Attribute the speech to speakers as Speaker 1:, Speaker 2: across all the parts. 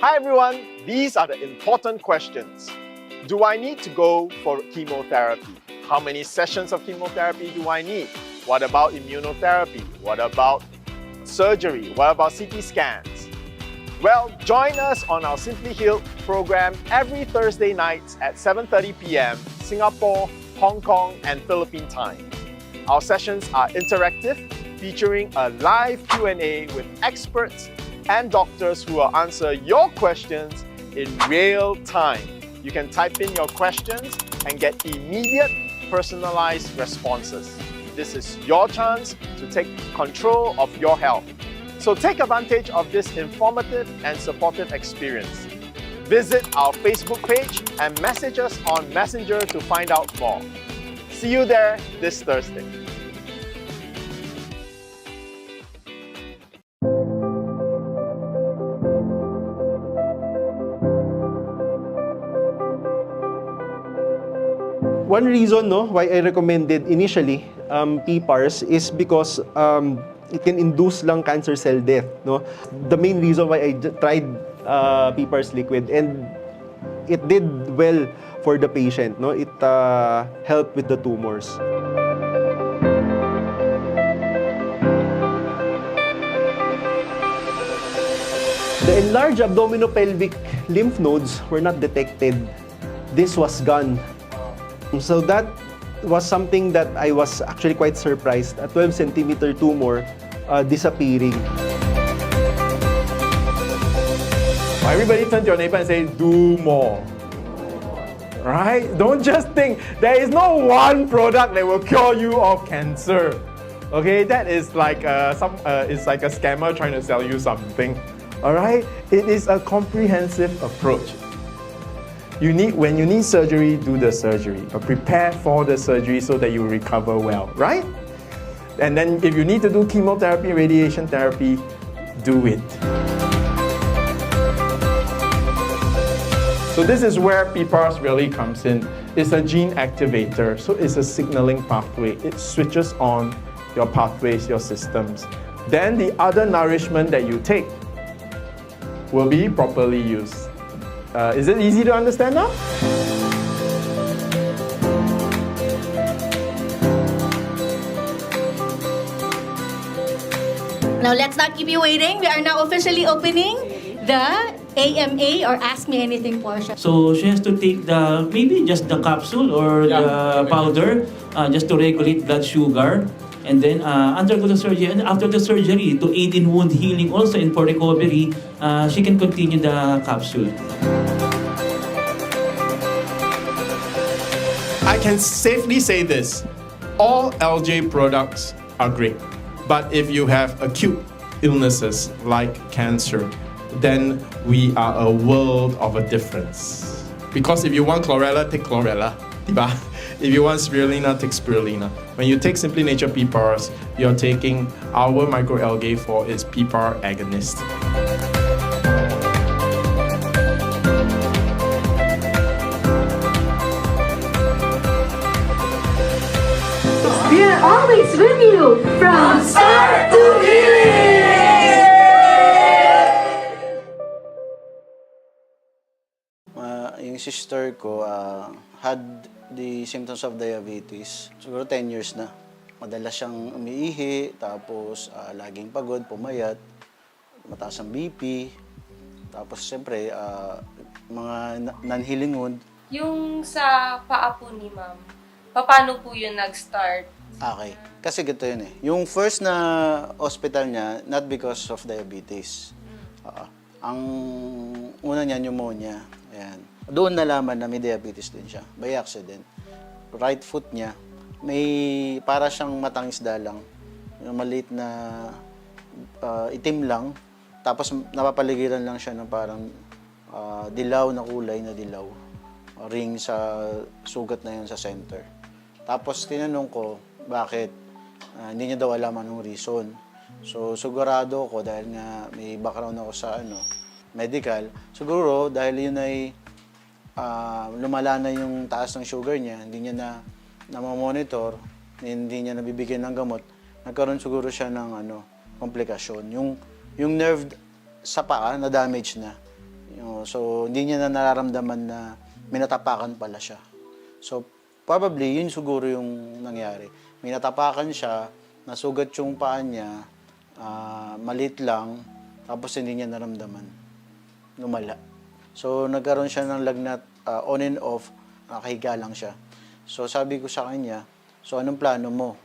Speaker 1: Hi everyone, these are the important questions. Do I need to go for chemotherapy? How many sessions of chemotherapy do I need? What about immunotherapy? What about surgery? What about CT scans? Well, join us on our Simply Healed program every Thursday nights at 7:30 p.m. Singapore, Hong Kong and Philippine time. Our sessions are interactive, featuring a live Q&A with experts and doctors who will answer your questions in real time. You can type in your questions and get immediate, personalized responses. This is your chance to take control of your health. So take advantage of this informative and supportive experience. Visit our Facebook page and message us on Messenger to find out more. See you there this Thursday.
Speaker 2: One reason why I recommended initially PPARS is because it can induce lung cancer cell death. No? The main reason why I tried PPARS liquid, and it did well for the patient. No? It helped with the tumors. The enlarged abdominopelvic lymph nodes were not detected. This was gone. So that was something that I was actually quite surprised. A 12-centimeter tumor disappearing.
Speaker 3: Everybody turn to your neighbor and say, do more. Right? Don't just think there is no one product that will cure you of cancer. Okay, that is like it's like a scammer trying to sell you something. All right, it is a comprehensive approach. When you need surgery, do the surgery. Or prepare for the surgery so that you recover well, right? And then if you need to do chemotherapy, radiation therapy, do it. So this is where PPARS really comes in. It's a gene activator, so it's a signaling pathway. It switches on your pathways, your systems. Then the other nourishment that you take will be properly used. Is it easy to understand now?
Speaker 4: Now let's not keep you waiting. We are now officially opening the AMA or Ask Me Anything portion.
Speaker 5: So she has to take maybe just the capsule or the powder just to regulate blood sugar. And then undergo the surgery, and after the surgery, to aid in wound healing also and for recovery, she can continue the capsule.
Speaker 3: I can safely say this, all LJ products are great. But if you have acute illnesses like cancer, then we are a world of a difference. Because if you want chlorella, take chlorella. Diba? If you want spirulina, take spirulina. When you take Simply Nature PPARS, you're taking our microalgae for its PPAR agonist.
Speaker 6: We are always with you from start to finish.
Speaker 7: Yung sister ko had the symptoms of diabetes. Siguro 10 years na. Madalas siyang umiihi, tapos laging pagod, pumayat, mataas ang BP, tapos siyempre mga non-healing wound.
Speaker 8: Yung sa paa po ni ma'am, paano po yun nag-start?
Speaker 7: Okay. Kasi gito yun eh. Yung first na hospital niya, not because of diabetes. Ang una niya, pneumonia. Ayan. Doon nalaman na may diabetes din siya, by accident. Right foot niya, may para siyang matangisda lang. Yung maliit na itim lang, tapos napapaligiran lang siya ng parang dilaw na kulay na dilaw. Ring sa sugat na yun sa center. Tapos tinanong ko, bakit? Hindi niya daw alam anong reason. So sigurado ko dahil nga may background ako sa medical, siguro dahil yun ay lumala na yung taas ng sugar niya, hindi niya na monitor, hindi niya nabibigyan ng gamot, nagkaroon siguro siya ng komplikasyon. Yung nerve sa paa na damage na. So, hindi niya na nararamdaman na may natapakan pala siya. So, probably, yun siguro yung nangyari. May natapakan siya, nasugat yung paa niya, maliit lang, tapos hindi niya naramdaman. Lumala. So, nagkaroon siya ng lagnat on and off, nakahiga lang siya. So, sabi ko sa kanya, so, anong plano mo?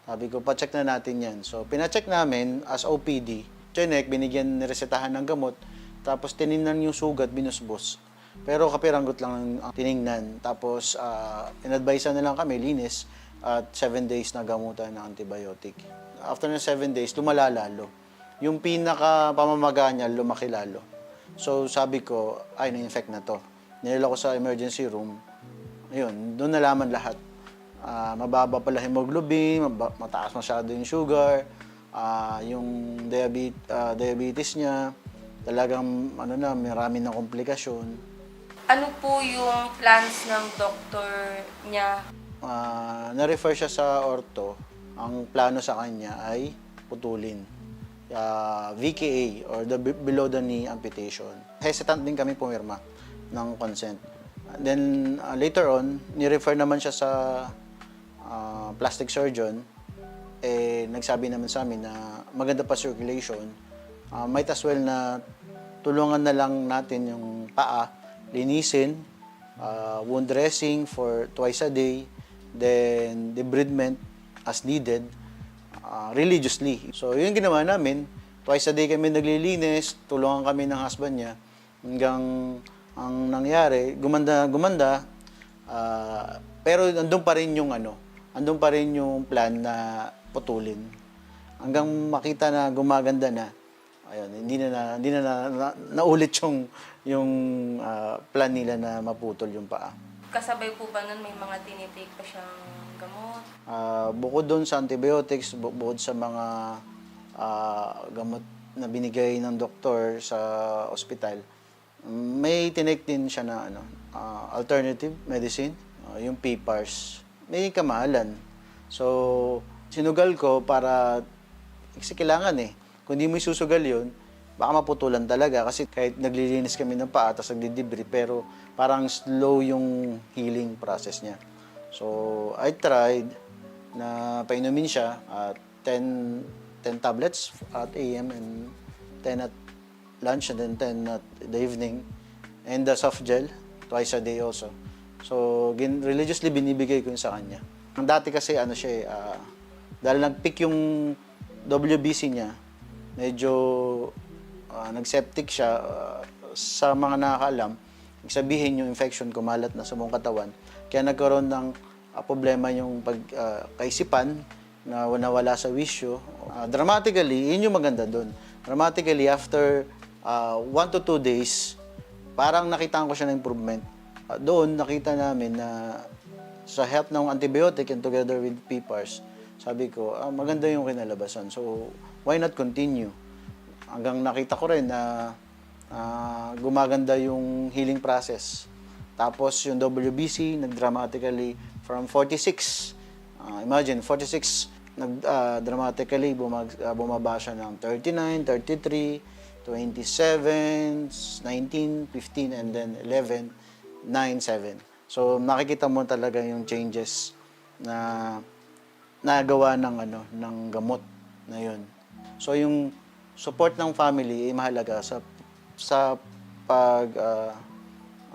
Speaker 7: Sabi ko, pa-check na natin yan. So, pina-check namin as OPD. Chinek, binigyan, niresetahan ng gamot, tapos tinignan yung sugat, binusbos. Pero kapiranggot lang ang tiningnan. Tapos, in-advise na lang kami, linis, at 7 days na gamutan ng antibiotic. After na 7 days, lumala lalo. Yung pinaka-pamamaga niya, lumaki lalo. So, sabi ko, ay, na-infect na to. Nilala ko sa emergency room. Ayun, doon nalaman lahat. Mababa pala hemoglobin, mataas masyado yung sugar, yung diabetes niya, talagang marami na komplikasyon.
Speaker 8: Ano po yung plans ng doktor niya?
Speaker 7: Na-refer siya sa ortho. Ang plano sa kanya ay putulin. VKA or the below the knee amputation. Hesitant din kami pumirma ng consent. Then later on, ni-refer naman siya sa plastic surgeon. Nagsabi naman sa amin na maganda pa circulation. Might as well na tulungan na lang natin yung paa, linisin, wound dressing for twice a day, then debridement as needed, religiously. So, yun ginawa namin. Twice a day kami naglilinis, tulungan kami ng husband niya, hanggang ang nangyari, gumanda, pero andun pa rin yung plan na putulin. Hanggang makita na gumaganda na, ayun, hindi na naulit yung plan nila na maputol yung paa.
Speaker 8: Kasabay po ba nun may mga tinitake pa siyang gamot?
Speaker 7: Bukod doon sa antibiotics, bukod sa mga gamot na binigay ng doktor sa ospital, may tinake din siya na alternative medicine, yung PPARS. May kamahalan. So, sinugal ko para, kasi kailangan kung di mo isusugal yun, baka maputulan talaga kasi kahit naglilinis kami ng paa tapos nagdidibri, pero parang slow yung healing process niya. So, I tried na painumin siya at 10 tablets at AM and 10 at lunch and then 10 at the evening, and the soft gel twice a day also. So, religiously binibigay ko yun sa kanya. Ang dati kasi dahil nag-peak yung WBC niya, medyo nag-septic siya. Sa mga nakakaalam, sabihin yung infection kumalat na sa buong katawan. Kaya nagkaroon ng problema yung kaisipan na nawala sa wisyo. Dramatically, yun yung maganda doon. Dramatically, after 1 to 2 days, parang nakita ko siya ng improvement. Doon, nakita namin na sa help ng antibiotic and together with PPARS, sabi ko, maganda yung kinalabasan. So, why not continue? Hanggang nakita ko rin na gumaganda yung healing process. Tapos yung WBC, nag-dramatically from 46. Imagine, 46, dramatically bumaba siya ng 39, 33, 27, 19, 15, and then 11, 9, 7. So, nakikita mo talaga yung changes na nagawa ng gamot na yun. So, yung support ng family ay mahalaga sa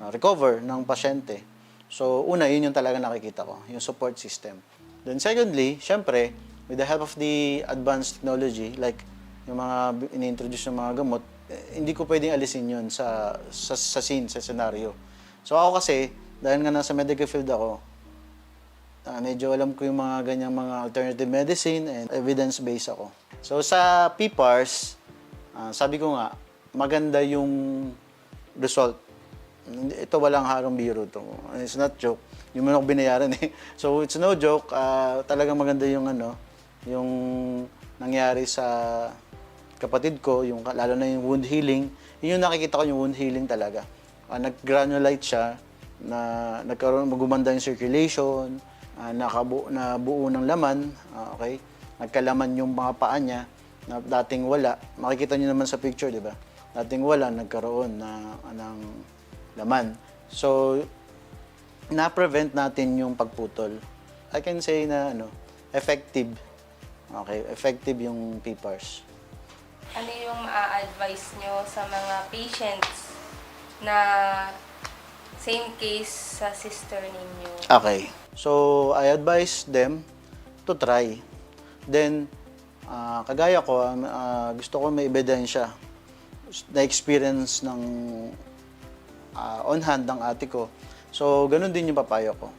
Speaker 7: recover ng pasyente. So, una, yun yung talaga nakikita ko, yung support system. Then secondly, syempre, with the help of the advanced technology, like yung mga ini-introduce ng mga gamot, hindi ko pwedeng alisin yun sa scene, sa scenario. So, ako kasi, dahil nga nasa medical field ako, medyo alam ko yung mga ganyang mga alternative medicine and evidence-based ako. So, sa PPARS, sabi ko nga, maganda yung result. Ito walang harong biro to. It's not joke. Yung mo ako binayaran So, it's no joke. Talagang maganda yung yung nangyari sa kapatid ko, lalo na yung wound healing. Yun yung nakikita ko, yung wound healing talaga. Nag-granulate siya, gumanda yung circulation, nabuo ng laman, okay? Nagkalaman yung mga paa niya na dating wala. Makikita niyo naman sa picture, di ba? dating wala, nagkaroon ng laman. So, na-prevent natin yung pagputol. I can say na effective. Okay, effective yung PPARS.
Speaker 8: Ano yung ma-advise nyo sa mga patients na same case sa sister ninyo?
Speaker 7: Okay. So, I advise them to try. Then, kagaya ko, gusto ko may ebidensya na experience ng on hand ng ate ko. So, ganun din yung papayo ko.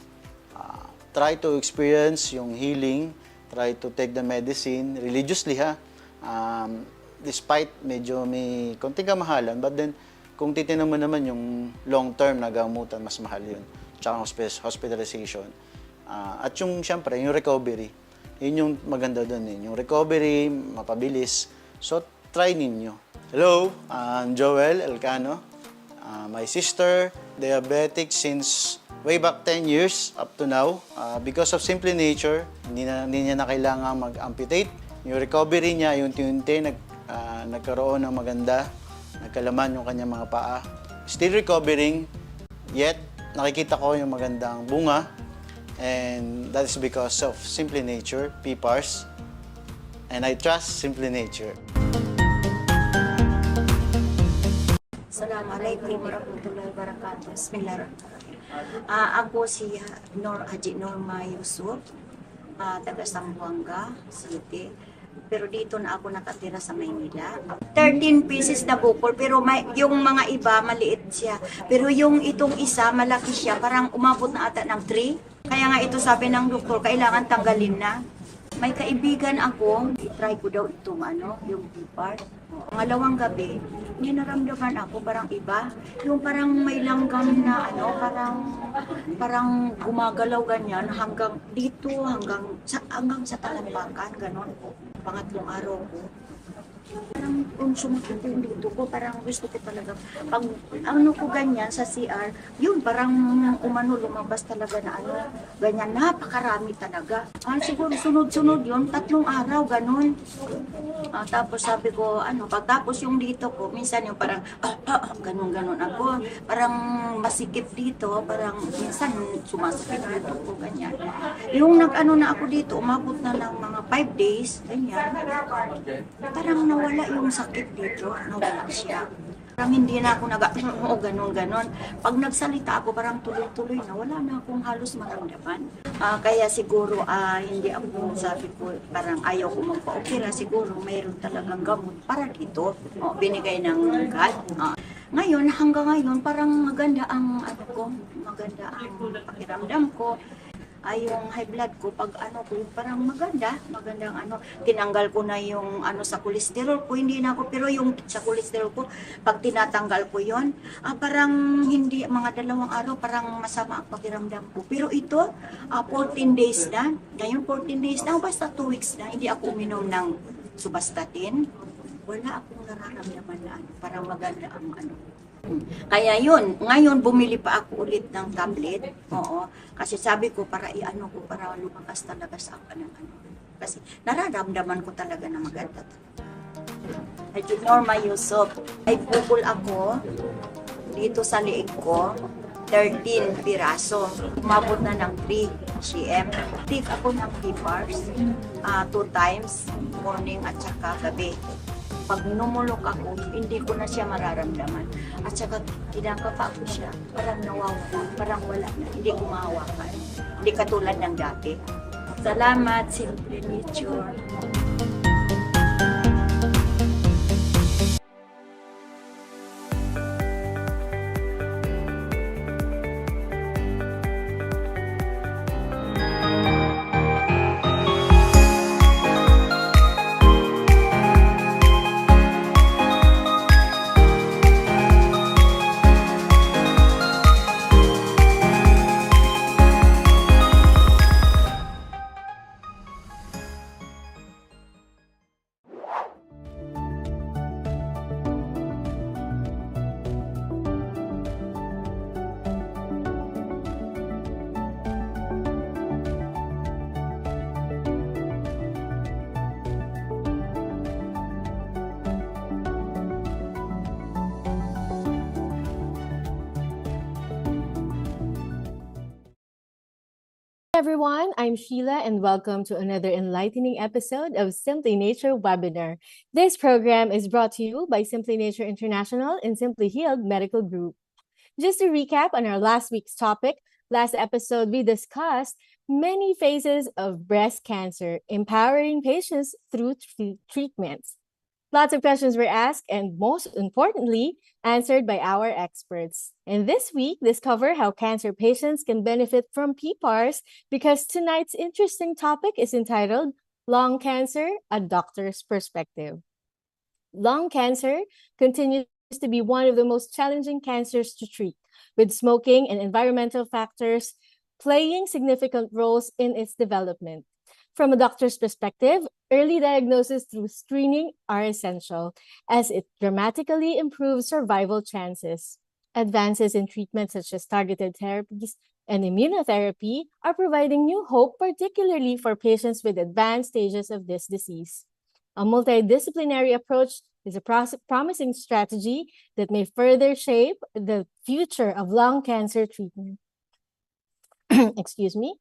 Speaker 7: Try to experience yung healing, try to take the medicine religiously ha. Despite medyo may konting kamahalan, but then kung titingnan mo naman yung long-term na gamutan, mas mahal yun. Tsaka hospitalization. At yung, syempre, yung recovery. Yun yung maganda doon eh. Yung recovery, mapabilis. So, try ninyo. Hello, I'm Joel Elcano. My sister, diabetic since way back 10 years up to now. Because of Simply Nature, hindi niya na kailangan mag-amputate. Yung recovery niya, yung unti-unti, nagkaroon ng maganda, nagkalaman yung kanyang mga paa. Still recovering, yet nakikita ko yung magandang bunga. And that is because of Simply Nature, PPARS. And I trust Simply Nature.
Speaker 9: Assalamualaikum warahmatullahi wabarakatuh. Bismillahirrahmanirrahim. Ako si Haji Norma Yusuf, taga Zamboanga City. Pero dito na ako nakatira sa Maynila. 13 pieces na bukol, pero yung mga iba maliit siya. Pero yung itong isa malaki siya, parang umabot na ata ng 3. Kaya nga ito sabi ng doktor, kailangan tanggalin na. May kaibigan ako, i-try ko daw itong yung PPARS. Pangalawang gabi, may naramdaman ako parang iba. Yung parang may langgam na parang gumagalaw ganyan hanggang dito, hanggang sa talampakan, ganon. Pangatlong araw ko. Parang kung sumakit yung dito ko, parang gusto ko talaga. Pag ko ganyan sa CR, yun parang lumabas talaga na ganyan, napakarami talaga. Siguro sunod-sunod yun, 3 araw, ganun. Tapos sabi ko, pagtapos yung dito ko, minsan yung parang, ganun-ganun ako. Parang masikip dito, parang minsan sumasakit dito ko, ganyan. Yung na ako dito, umabot na ng mga 5 days, ganyan. Parang nawala yung sakit dito, nawala siya. Parang hindi na ako ganun-ganon. Pag nagsalita ako, parang tuloy-tuloy na, wala na akong halos maramdaman. Kaya siguro, hindi ako, sabi ko, parang ayaw ko magpa-opera. Siguro, mayroon talagang gamot para dito. Binigay ng God. Ngayon, hanggang ngayon, parang maganda ang maganda ang pakiramdam ko. Yung high blood ko, pag parang magandang tinanggal ko na yung sa cholesterol ko, hindi na ako, pero yung sa cholesterol ko, pag tinatanggal ko yon, parang hindi, mga 2 araw, parang masama ang pakiramdam ko. Pero ito, 14 days na, ngayon 14 days na, basta 2 weeks na, hindi ako uminom ng subastatin, wala akong nararamdaman na parang maganda ang Kaya yun, ngayon bumili pa ako ulit ng tablet. Oo, kasi sabi ko para para lumakas talaga sa akin ng Kasi nararamdaman ko talaga na maganda. Haji Norma Yusuf, ay bukol ako dito sa liig ko, 13 piraso. Umabot na ng 3 cm. Take ako ng PPARS 2 times, morning at saka gabi. Pag numulok ako, hindi ko na siya mararamdaman. At saka, kinakapa ko siya. Parang nawawala, parang wala na. Hindi ko mahawakan. Hindi katulad ng dati. Salamat, Simply Nature.
Speaker 10: everyone, I'm Sheila and welcome to another enlightening episode of Simply Nature webinar. This program is brought to you by Simply Nature International and Simply Healed Medical Group. Just to recap on our last week's topic, last episode we discussed many phases of breast cancer, empowering patients through treatments. Lots of questions were asked and most importantly, answered by our experts. And this week, discover how cancer patients can benefit from PPARS because tonight's interesting topic is entitled Lung Cancer, a Doctor's Perspective. Lung cancer continues to be one of the most challenging cancers to treat, with smoking and environmental factors playing significant roles in its development. From a doctor's perspective, early diagnosis through screening are essential as it dramatically improves survival chances. Advances in treatments such as targeted therapies and immunotherapy are providing new hope, particularly for patients with advanced stages of this disease. A multidisciplinary approach is a promising strategy that may further shape the future of lung cancer treatment. Excuse me.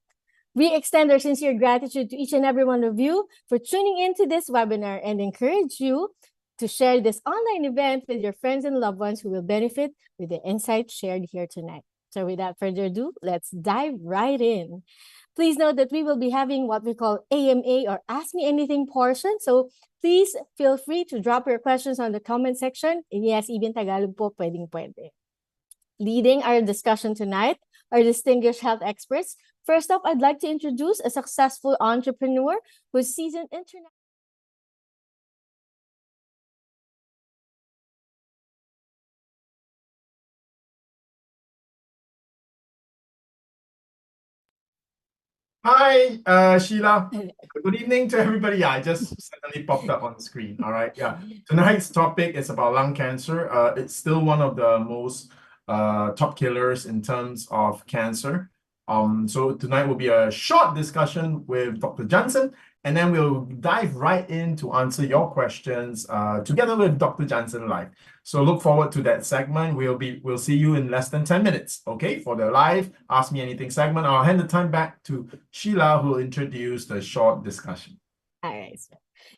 Speaker 10: We extend our sincere gratitude to each and every one of you for tuning into this webinar and encourage you to share this online event with your friends and loved ones who will benefit with the insights shared here tonight. So without further ado, let's dive right in. Please note that we will be having what we call AMA or Ask Me Anything portion. So please feel free to drop your questions on the comment section. And yes, even Tagalog po, pwedeng-pwede. Leading our discussion tonight are distinguished health experts. First up, I'd like to introduce a successful entrepreneur who's seasoned international.
Speaker 3: Hi, Sheila. Good evening to everybody. Yeah, I just suddenly popped up on the screen. All right. Yeah. Tonight's topic is about lung cancer. It's still one of the most top killers in terms of cancer. So tonight will be a short discussion with Dr. Jansen, and then we'll dive right in to answer your questions together with Dr. Jansen live. So look forward to that segment. We'll see you in less than 10 minutes, okay? For the live Ask Me Anything segment. I'll hand the time back to Sheila, who will introduce the short discussion.
Speaker 10: All right.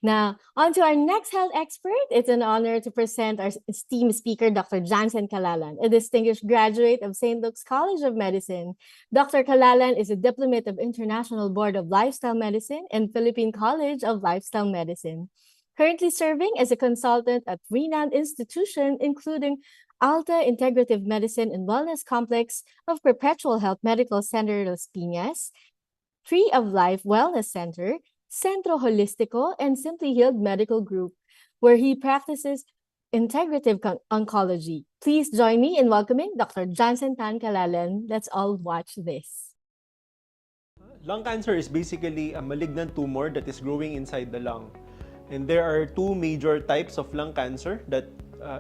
Speaker 10: Now, on to our next health expert. It's an honor to present our esteemed speaker, Dr. Jansen Kalalan, a distinguished graduate of St. Luke's College of Medicine. Dr. Kalalan is a diplomate of International Board of Lifestyle Medicine and Philippine College of Lifestyle Medicine. Currently serving as a consultant at renowned institutions, including Alta Integrative Medicine and Wellness Complex of Perpetual Health Medical Center Las Piñas, Tree of Life Wellness Center, Centro Holistico, and Simply Healed Medical Group, where he practices integrative oncology. Please join me in welcoming Dr. Jansen Kalalan. Let's all watch this.
Speaker 2: Lung cancer is basically a malignant tumor that is growing inside the lung. And there are two major types of lung cancer that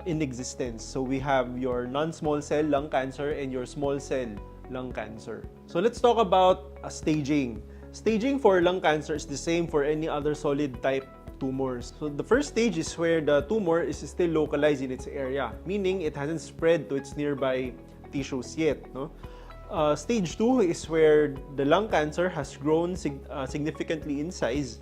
Speaker 2: in existence. So we have your non-small cell lung cancer and your small cell lung cancer. So let's talk about staging. Staging for lung cancer is the same for any other solid type tumors. So the first stage is where the tumor is still localized in its area, meaning it hasn't spread to its nearby tissues yet. No? Stage 2 is where the lung cancer has grown significantly in size,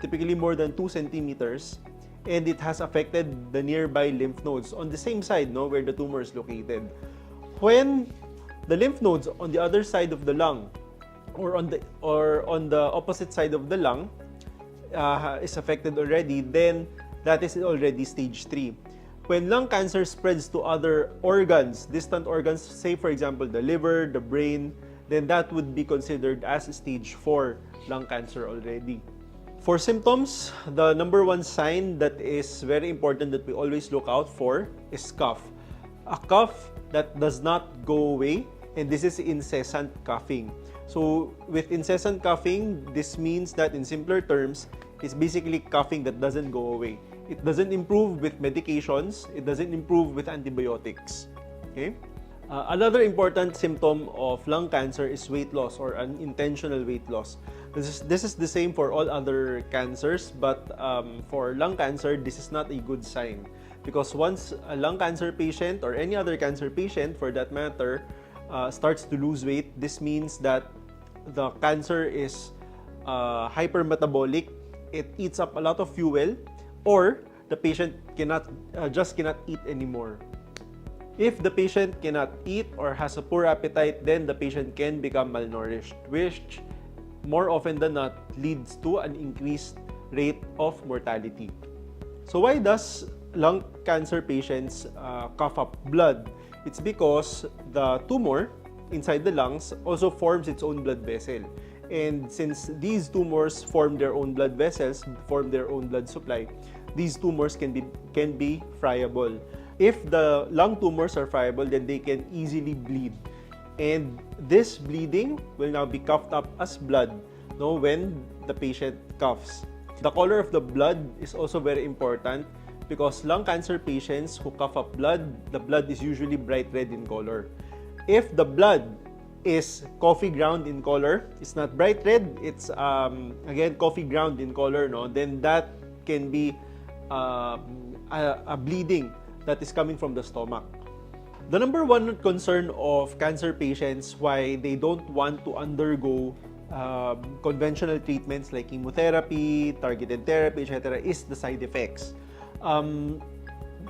Speaker 2: typically more than 2 centimeters, and it has affected the nearby lymph nodes on the same side, no, where the tumor is located. When the lymph nodes on the other side of the lung or on the opposite side of the lung is affected already, then that is already stage 3. When lung cancer spreads to other organs, distant organs, say for example the liver, the brain, then that would be considered as stage 4 lung cancer already. For symptoms, the number one sign that is very important that we always look out for is cough. A cough that does not go away, and this is incessant coughing. So with incessant coughing, this means that in simpler terms, it's basically coughing that doesn't go away. It doesn't improve with medications, it doesn't improve with antibiotics. Okay? Another important symptom of lung cancer is weight loss or unintentional weight loss. This is the same for all other cancers, but for lung cancer, this is not a good sign. Because once a lung cancer patient or any other cancer patient for that matter starts to lose weight, this means that the cancer is hypermetabolic, it eats up a lot of fuel, or the patient just cannot eat anymore. If the patient cannot eat or has a poor appetite, then the patient can become malnourished, which more often than not leads to an increased rate of mortality. So why does lung cancer patients cough up blood? It's because the tumor inside the lungs also forms its own blood vessel. And since these tumors form their own blood vessels, form their own blood supply, these tumors can be friable. If the lung tumors are friable, then they can easily bleed. And this bleeding will now be coughed up as blood, when the patient coughs. The color of the blood is also very important because lung cancer patients who cough up blood, the blood is usually bright red in color. If the blood is coffee ground in color, it's not bright red, it's again coffee ground in color, then that can be a bleeding that is coming from the stomach. The number one concern of cancer patients why they don't want to undergo conventional treatments like chemotherapy, targeted therapy, etc. is the side effects.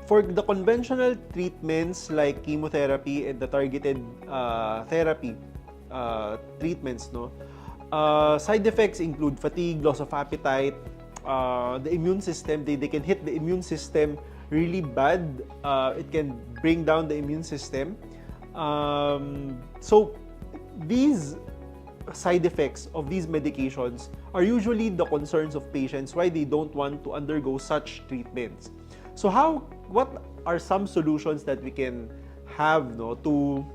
Speaker 2: For the conventional treatments like chemotherapy and the targeted therapy treatments, side effects include fatigue, loss of appetite, the immune system. They can hit the immune system really bad. It can bring down the immune system. So these side effects of these medications are usually the concerns of patients why they don't want to undergo such treatments. So what are some solutions that we can have to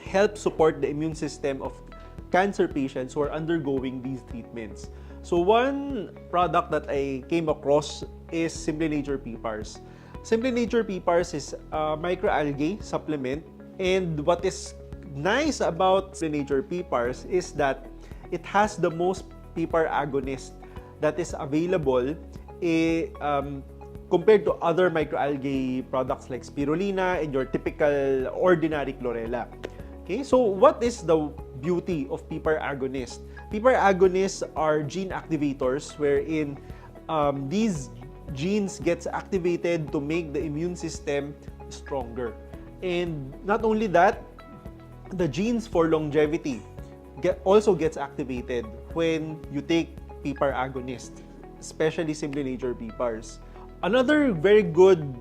Speaker 2: help support the immune system of cancer patients who are undergoing these treatments? So one product that I came across is Simply Nature PPARS. Simply Nature PPARS is a microalgae supplement, and what is nice about Simply Nature PPARS is that it has the most PPAR agonist that is available compared to other microalgae products like spirulina and your typical ordinary chlorella. Okay, so what is the beauty of PPAR agonist? PPAR agonists are gene activators wherein these genes gets activated to make the immune system stronger. And not only that, the genes for longevity also gets activated when you take PPAR agonist, especially Simply Nature PPARS. Another very good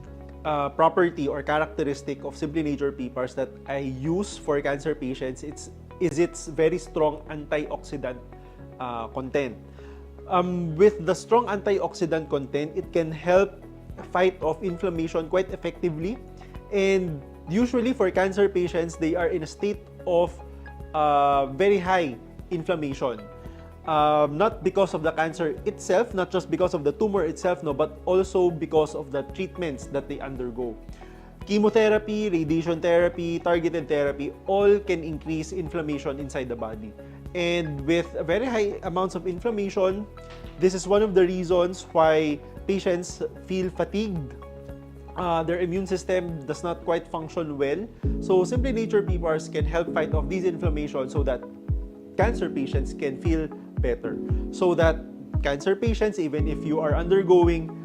Speaker 2: property or characteristic of Simply Nature PPARS that I use for cancer patients is its very strong antioxidant content. With the strong antioxidant content, it can help fight off inflammation quite effectively. And usually for cancer patients, they are in a state of very high inflammation. Not because of the cancer itself, not just because of the tumor itself, but also because of the treatments that they undergo. Chemotherapy, radiation therapy, targeted therapy, all can increase inflammation inside the body. And with very high amounts of inflammation, this is one of the reasons why patients feel fatigued. Their immune system does not quite function well. So Simply Nature PPARS can help fight off these inflammation so that cancer patients can feel better. So that cancer patients, even if you are undergoing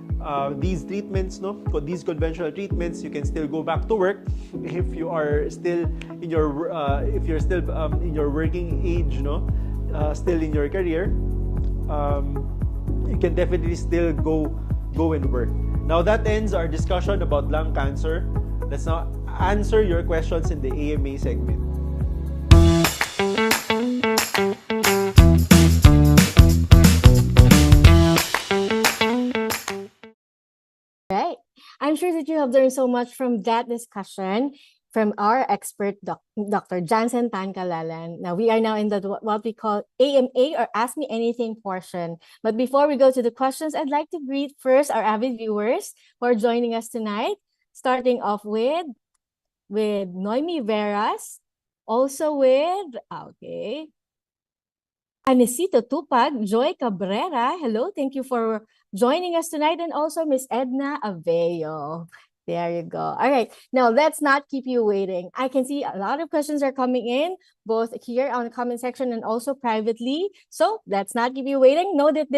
Speaker 2: these treatments, these conventional treatments, you can still go back to work. If you are still in your, if you're still in your working age, still in your career, you can definitely still go and work. Now that ends our discussion about lung cancer. Let's now answer your questions in the AMA segment.
Speaker 10: Right. I'm sure that you have learned so much from that discussion from our expert, Dr. Jansen Tankalalan. Now, we are now in the what we call AMA or Ask Me Anything portion. But before we go to the questions, I'd like to greet first our avid viewers who are joining us tonight, starting off with Noemi Veras, also with, Anisito Tupag, Joy Cabrera. Hello, thank you for joining us tonight. And also Miss Edna Aveo. There you go. All right. Now, let's not keep you waiting. I can see a lot of questions are coming in, both here on the comment section and also privately. So let's not keep you waiting. Know that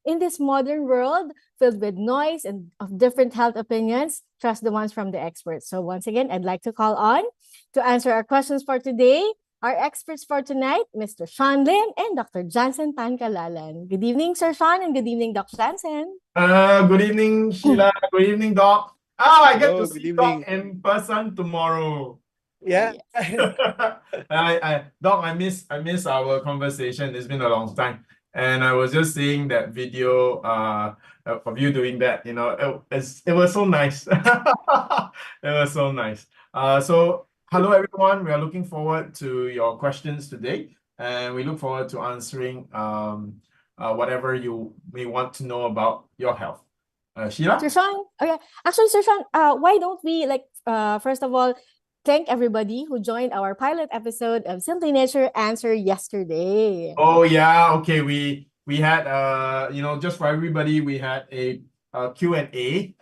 Speaker 10: in this modern world filled with noise and of different health opinions, trust the ones from the experts. So once again, I'd like to call on to answer our questions for today. Our experts for tonight, Mr. Shyan Lim and Dr. Jansen Tankalalan. Good evening, Sir Shyan, and good evening, Dr. Jansen.
Speaker 3: Good evening, Sheila. Good evening, Doc. Oh, I get to
Speaker 2: Hello, good
Speaker 3: see Doc
Speaker 2: evening.
Speaker 3: in person tomorrow.
Speaker 2: Yeah.
Speaker 3: Doc, I miss our conversation. It's been a long time. And I was just seeing that video of you doing that. You know, it was so nice. It was so nice. So hello everyone. We are looking forward to your questions today, and we look forward to answering whatever you may want to know about your health. Sheila?
Speaker 10: Sir Shyan, okay. Actually, Sir Shyan, why don't we first of all thank everybody who joined our pilot episode of Simply Nature Answer yesterday.
Speaker 3: Oh yeah, okay. We had just for everybody, we had a Q&A,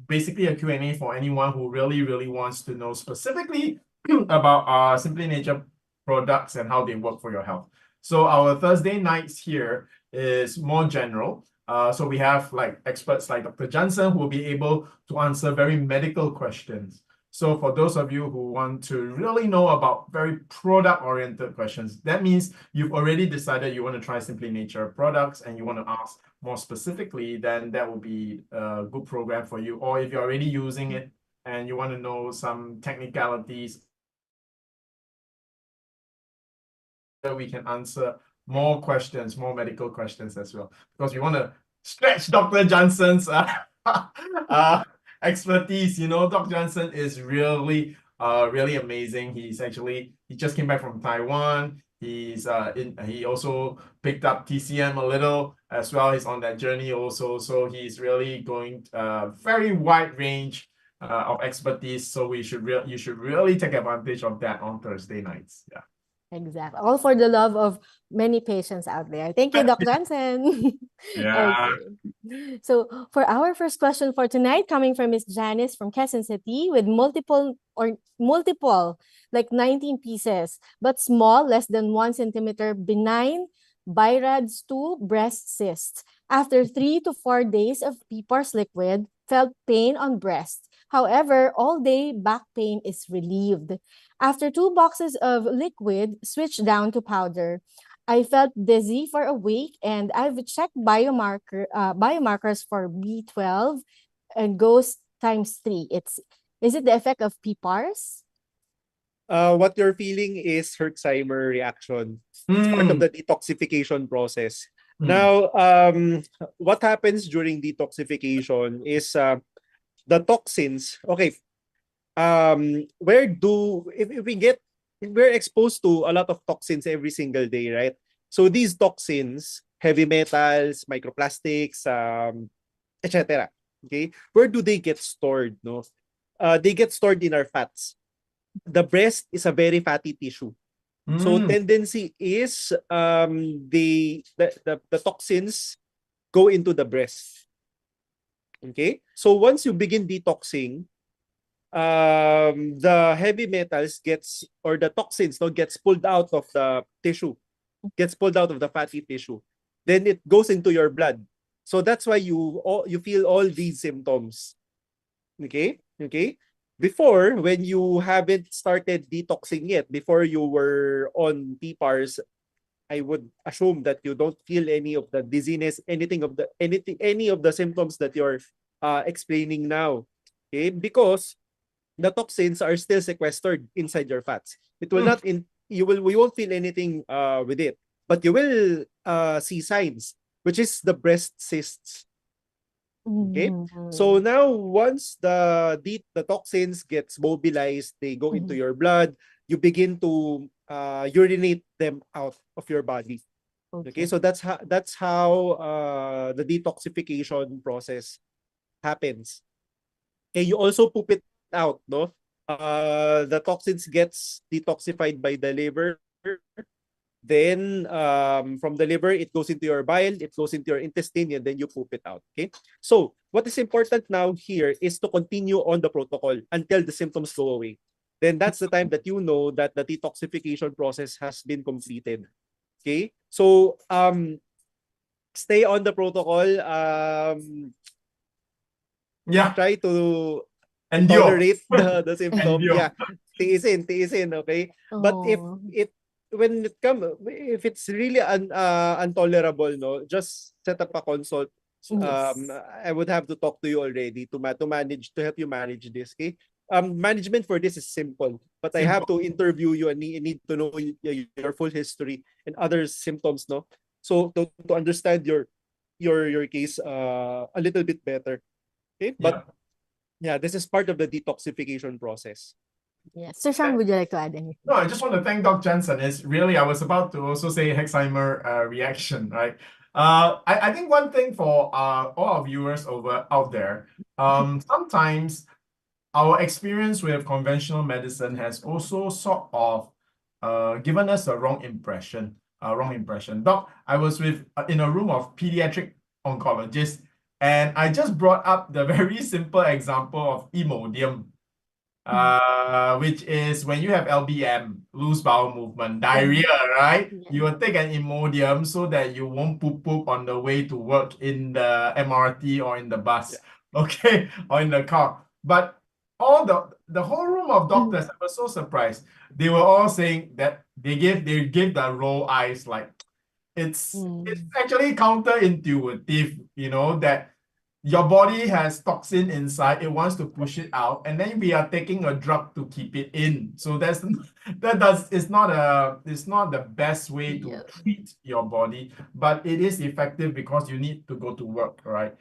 Speaker 3: basically a Q&A for anyone who really wants to know specifically about Simply Nature products and how they work for your health. So our Thursday nights here is more general. So we have like experts like Dr. Jansen who will be able to answer very medical questions. So for those of you who want to really know about very product-oriented questions, that means you've already decided you want to try Simply Nature products and you want to ask more specifically, then that will be a good program for you. Or if you're already using it and you want to know some technicalities, we can answer more questions, more medical questions as well, because we want to stretch Dr. Jansen's expertise. You know, Dr. Jansen is really amazing. He just came back from Taiwan. He also picked up TCM a little as well. He's on that journey also. So he's really going very wide range of expertise. So you should really take advantage of that on Thursday nights. Yeah.
Speaker 10: Exactly. All for the love of many patients out there. Thank you, Dr. Jansen.
Speaker 3: Yeah.
Speaker 10: Okay. So for our first question for tonight, coming from Miss Janice from Quezon City with multiple, like 19 pieces, but small, less than 1 centimeter, benign BIRADS 2 breast cysts. After 3 to 4 days of PPARS liquid, felt pain on breast. However, all day back pain is relieved. After 2 boxes of liquid, switched down to powder. I felt dizzy for a week, and I've checked biomarkers for B12 and GOS times 3. Is it the effect of PPARS?
Speaker 2: What you're feeling is Herxheimer reaction. It's part of the detoxification process. Now, what happens during detoxification is the toxins. Okay, we're exposed to a lot of toxins every single day, right? So these toxins, heavy metals, microplastics, etc. Okay, where do they get stored? No, they get stored in our fats. The breast is a very fatty tissue. So tendency is the toxins go into the breast. Okay, so once you begin detoxing, the heavy metals the toxins gets pulled out of the tissue, gets pulled out of the fatty tissue. Then it goes into your blood. So that's why you feel all these symptoms. Okay? Before, when you haven't started detoxing yet, before you were on PPARS, I would assume that you don't feel any of the dizziness, any of the symptoms that you're explaining now. Okay? Because the toxins are still sequestered inside your fats. It will not we won't feel anything with it, but you will see signs, which is the breast cysts. Okay, so now once the toxins gets mobilized, they go into your blood. You begin to urinate them out of your body. Okay, so that's how the detoxification process happens. Okay, you also poop it out, no? The toxins gets detoxified by the liver, Then from the liver, it goes into your bile, it goes into your intestine, and then you poop it out. Okay. So what is important now here is to continue on the protocol until the symptoms go away. Then that's the time that you know that the detoxification process has been completed. Okay. So stay on the protocol. Try to tolerate the symptom. Yeah. Tiisin, okay? But when it comes, if it's really intolerable, no, just set up a consult. I would have to talk to you already to help you manage this. Okay. Management for this is simple, but I have to interview you and need to know your full history and other symptoms, no. So to understand your case a little bit better. Okay, but yeah, this is part of the detoxification process.
Speaker 10: Yes. So Sean, would you like to add anything?
Speaker 3: No, I just want to thank Dr. Jansen. It's really, I was about to also say Hexheimer reaction, right? I think one thing for all our viewers out there, sometimes our experience with conventional medicine has also sort of given us a wrong impression. Doc, I was in a room of pediatric oncologists, and I just brought up the very simple example of Imodium. Which is when you have LBM, loose bowel movement, diarrhea, right? You will take an Imodium so that you won't poop on the way to work in the MRT or in the bus, okay, or in the car. But all the whole room of doctors, I was so surprised. They were all saying that they gave the roll eyes, like it's actually counterintuitive, you know, that your body has toxin inside, it wants to push it out, and then we are taking a drug to keep it in. So it's not the best way to treat your body, but it is effective because you need to go to work, right?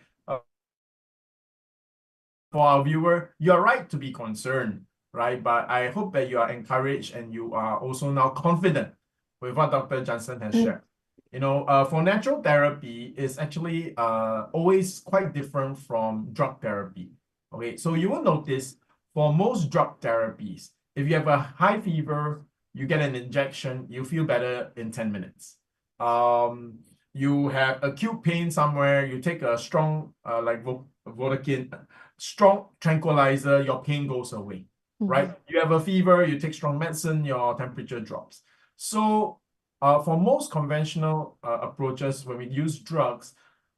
Speaker 3: For our viewer, you're right to be concerned, right? But I hope that you are encouraged and you are also now confident with what Dr. Jansen has shared. You know, for natural therapy is actually always quite different from drug therapy. Okay, so you will notice for most drug therapies, if you have a high fever, you get an injection, you feel better in 10 minutes. You have acute pain somewhere, you take a strong, like Vodakin, strong tranquilizer, your pain goes away, right? You have a fever, you take strong medicine, your temperature drops. So for most conventional approaches, when we use drugs,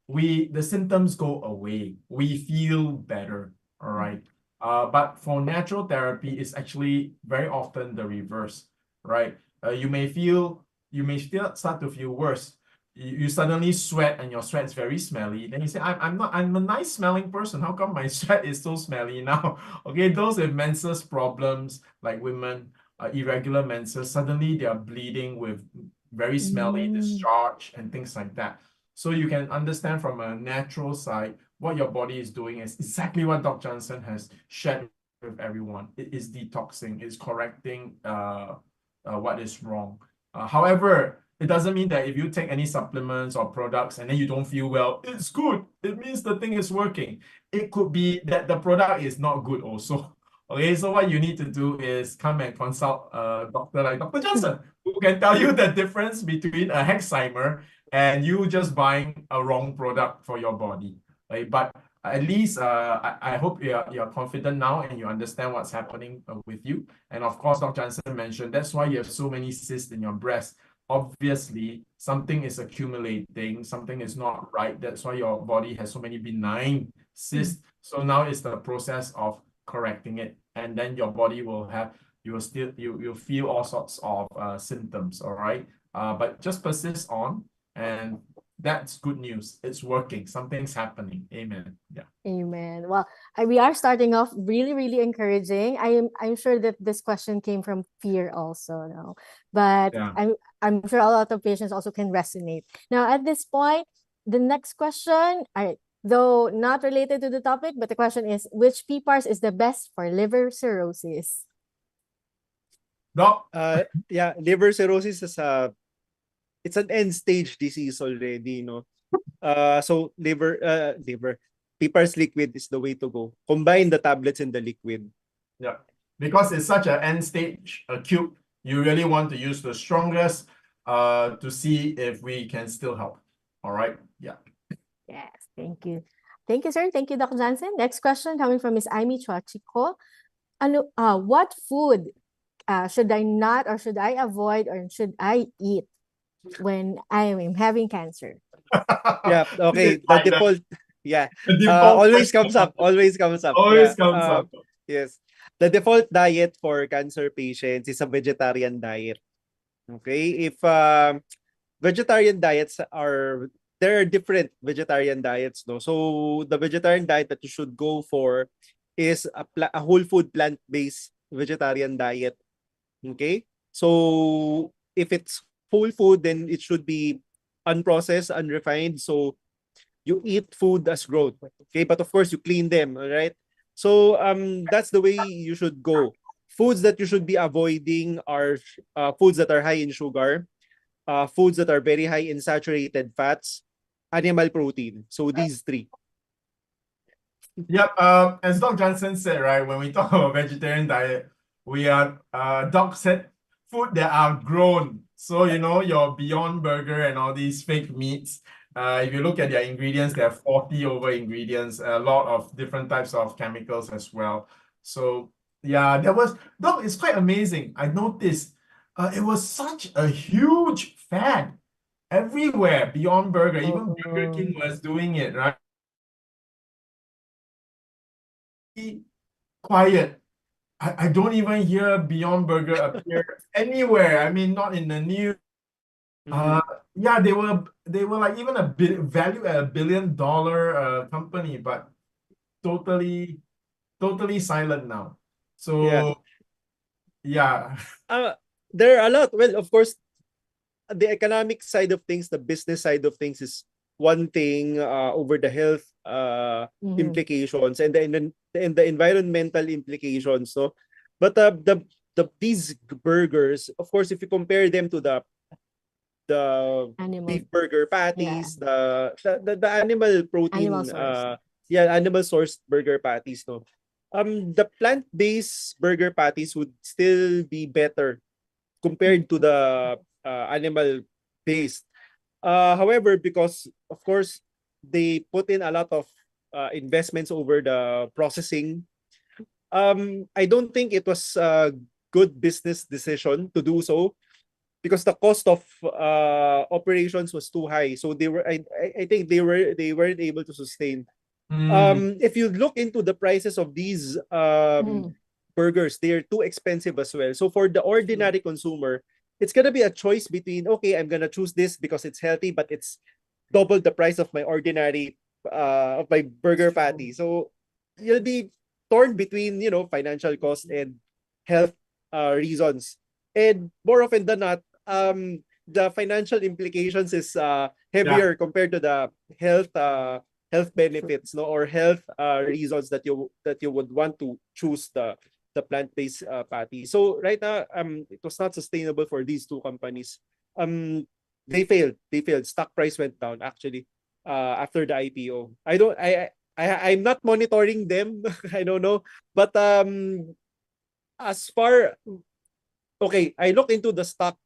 Speaker 3: the symptoms go away. We feel better, all right? But for natural therapy, it's actually very often the reverse, right? You may still start to feel worse. You suddenly sweat and your sweat is very smelly. Then you say, I'm a nice smelling person. How come my sweat is so smelly now? Okay, those with menses problems, like women, irregular menses, suddenly they are bleeding with very smelly discharge and things like that. So you can understand from a natural side, what your body is doing is exactly what Dr. Jansen has shared with everyone. It is detoxing, it's correcting what is wrong. However, it doesn't mean that if you take any supplements or products and then you don't feel well, it's good. It means the thing is working. It could be that the product is not good also. Okay, so what you need to do is come and consult a doctor like Dr. Jansen, who can tell you the difference between a Hexheimer and you just buying a wrong product for your body. Right? But at least I hope you're confident now and you understand what's happening with you. And of course, Dr. Jansen mentioned, that's why you have so many cysts in your breast. Obviously, something is accumulating, something is not right. That's why your body has so many benign cysts. So now it's the process of correcting it, and then your body will have, you'll feel all sorts of symptoms, all right? But just persist on, and that's good news. It's working. Something's happening. Amen. Yeah.
Speaker 10: Amen. Well, we are starting off really, really encouraging. I'm sure that this question came from fear also, no? But
Speaker 3: Yeah.
Speaker 10: I'm sure a lot of patients also can resonate. Now, at this point, the next question, though not related to the topic, but the question is, which PPARS is the best for liver cirrhosis?
Speaker 3: Doc?
Speaker 2: Yeah, liver cirrhosis is it's an end stage disease already, no? So PPARS liquid is the way to go. Combine the tablets and the liquid.
Speaker 3: Yeah, because it's such an end stage acute, you really want to use the strongest to see if we can still help. All right. Yeah.
Speaker 10: Yes, thank you. Thank you, sir. Thank you, Dr. Johnson. Next question coming from Miss Amy Chuachiko. What food should I not or should I avoid or should I eat when I am having cancer?
Speaker 2: Yeah, okay. The
Speaker 3: Like
Speaker 2: default, yeah.
Speaker 3: the default
Speaker 2: Always
Speaker 3: question.
Speaker 2: comes up. Always comes up.
Speaker 3: Always
Speaker 2: Yeah.
Speaker 3: comes up.
Speaker 2: Yes. The default diet for cancer patients is a vegetarian diet. Okay? If vegetarian diets are there are different vegetarian diets, no. So the vegetarian diet that you should go for is a whole food plant-based vegetarian diet. Okay? So if it's whole food, then it should be unprocessed, unrefined. So you eat food as growth. Okay, but of course you clean them, all right? So that's the way you should go. Foods that you should be avoiding are foods that are high in sugar, foods that are very high in saturated fats, animal protein. So these three.
Speaker 3: Yep. As Doc Johnson said, right, when we talk about vegetarian diet, we are Doc said food that are grown. So you know your Beyond Burger and all these fake meats. If you look at their ingredients, there are 40 over ingredients, a lot of different types of chemicals as well. So yeah, there was Doc. It's quite amazing. I noticed it was such a huge fad everywhere. Beyond Burger, even Burger King was doing it, right? Quiet. I don't even hear Beyond Burger appear anywhere. I mean, not in the news. Yeah, they were like even value at $1 billion company, but totally silent now. So yeah.
Speaker 2: There are a lot. Well, of course, the economic side of things, the business side of things is one thing over the health implications and the environmental implications. So, but these burgers, of course, if you compare them to the beef burger patties, the animal protein, animal sourced burger patties, no. The plant-based burger patties would still be better compared to the animal-based. However, because of course they put in a lot of investments over the processing, I don't think it was a good business decision to do so because the cost of operations was too high. So I think they weren't able to sustain. If you look into the prices of these burgers, they're too expensive as well. So for the ordinary consumer, it's gonna be a choice between, okay, I'm gonna choose this because it's healthy, but it's double the price of my ordinary of my burger patty. So you'll be torn between, you know, financial cost and health reasons. And more often than not, the financial implications is heavier compared to the health benefits, no, or health reasons that you would want to choose the plant-based patty. So right now, it was not sustainable for these two companies. They failed. Stock price went down actually after the IPO. I'm not monitoring them. I don't know, but as far okay, I looked into the stock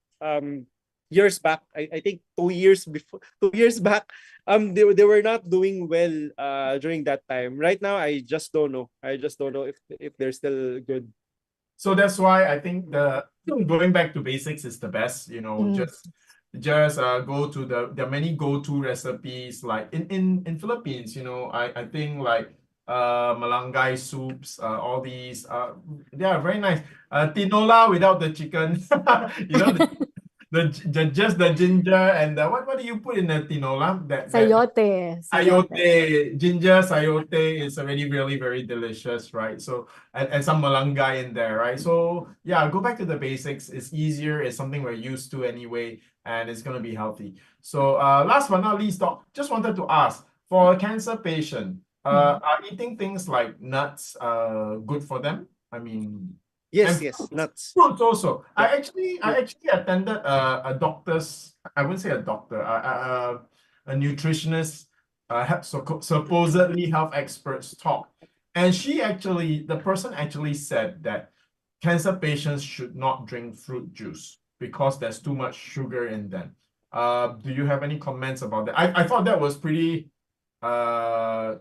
Speaker 2: years back. I think 2 years before, 2 years back, they were not doing well during that time. Right now, I just don't know. If they're still good.
Speaker 3: So that's why I think the going back to basics is the best. You know, just go to there are many go-to recipes like in Philippines. You know, I think like malunggay soups, all these they are very nice. Tinola without the chicken, you know, just the ginger and what do you put in the tinola?
Speaker 10: Sayote.
Speaker 3: Ginger sayote is already really very delicious, right? So and some malunggay in there, right? So yeah, go back to the basics. It's easier. It's something we're used to anyway, and it's gonna be healthy. So last but not least, Doc, just wanted to ask for a cancer patient. Are eating things like nuts good for them? I mean,
Speaker 2: yes, nuts.
Speaker 3: Fruits also. I actually attended a doctor's. I wouldn't say a doctor. A nutritionist, supposedly health experts talk, and the person actually said that cancer patients should not drink fruit juice because there's too much sugar in them. Do you have any comments about that? I thought that was pretty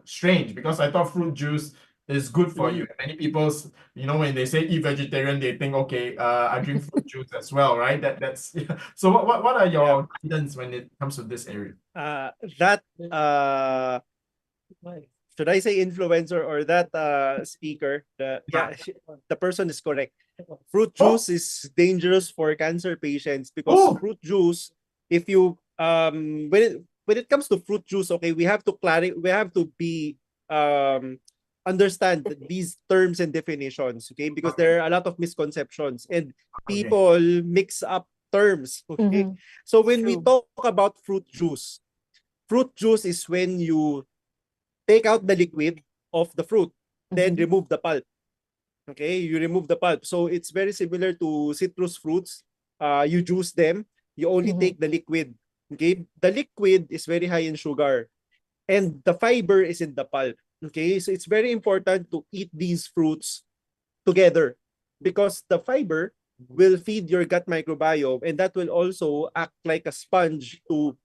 Speaker 3: strange because I thought fruit juice is good for you. Many people, when they say eat vegetarian, they think, okay, I drink fruit juice as well, right? That's yeah. So what are your guidance when it comes to this area?
Speaker 2: That should I say influencer or that speaker? The person is correct. Fruit juice is dangerous for cancer patients because fruit juice, if you when it comes to fruit juice, okay, we have to be understand these terms and definitions, okay, because there are a lot of misconceptions and people mix up terms, okay. So when we talk about fruit juice is when you take out the liquid of the fruit, then remove the pulp. Okay, you remove the pulp. So it's very similar to citrus fruits. You juice them, you only take the liquid. Okay, the liquid is very high in sugar and the fiber is in the pulp. Okay, so it's very important to eat these fruits together because the fiber will feed your gut microbiome and that will also act like a sponge to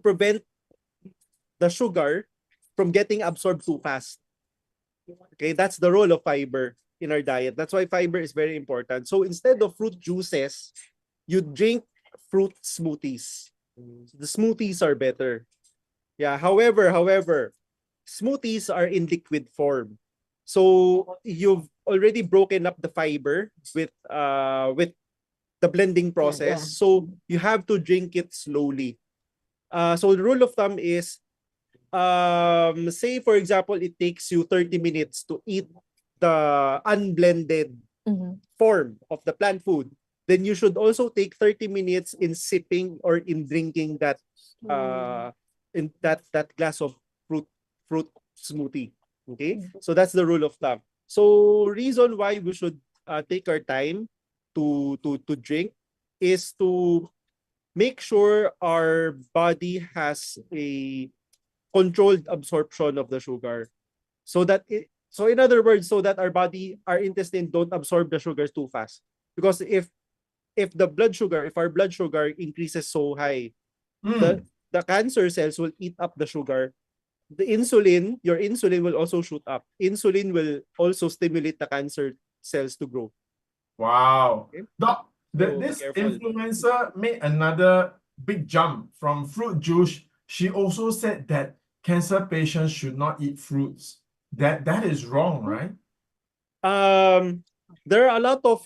Speaker 2: prevent the sugar from getting absorbed too fast. Okay, that's the role of fiber in our diet. That's why fiber is very important. So instead of fruit juices, you drink fruit smoothies. The smoothies are better. Yeah, however, smoothies are in liquid form. So you've already broken up the fiber with the blending process. So you have to drink it slowly. So the rule of thumb is say for example it takes you 30 minutes to eat the unblended form of the plant food, then you should also take 30 minutes in sipping or in drinking that in that glass of fruit smoothie. Okay, so that's the rule of thumb. So reason why we should take our time to drink is to make sure our body has a controlled absorption of the sugar, so that in other words, so that our intestine don't absorb the sugars too fast. Because if our blood sugar increases so high, the cancer cells will eat up the sugar. Your insulin will also shoot up. Insulin will also stimulate the cancer cells to grow.
Speaker 3: Wow.
Speaker 2: Okay?
Speaker 3: Doc,
Speaker 2: So
Speaker 3: this
Speaker 2: be careful.
Speaker 3: influencer made another big jump from fruit juice. She also said that cancer patients should not eat fruits. That is wrong, right?
Speaker 2: There are a lot of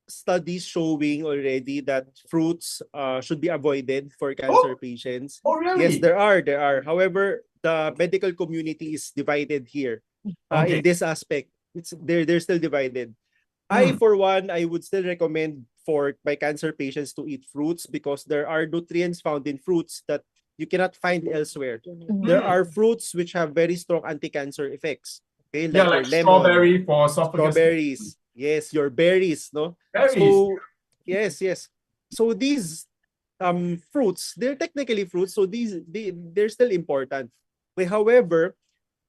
Speaker 2: studies showing already that fruits should be avoided for cancer patients.
Speaker 3: Oh, really?
Speaker 2: Yes, there are. However, the medical community is divided here in this aspect. They're still divided. I, for one, I would still recommend for my cancer patients to eat fruits because there are nutrients found in fruits that you cannot find elsewhere. There are fruits which have very strong anti-cancer effects. Okay, like your lemon,
Speaker 3: strawberry for esophagus.
Speaker 2: strawberries. Yes, your berries, no?
Speaker 3: Berries.
Speaker 2: So yes. So these fruits, they're technically fruits, so they're still important. But however,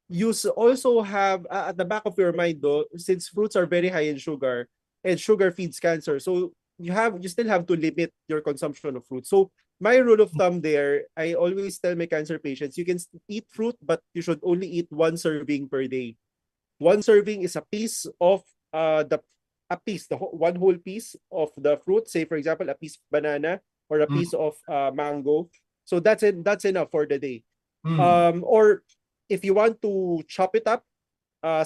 Speaker 2: you also have at the back of your mind though, since fruits are very high in sugar and sugar feeds cancer, so you still have to limit your consumption of fruit. So my rule of thumb there, I always tell my cancer patients, you can eat fruit, but you should only eat 1 serving per day. 1 serving is a piece of one whole piece of the fruit. Say for example, a piece of banana or a piece of mango. So that's enough for the day. Or if you want to chop it up,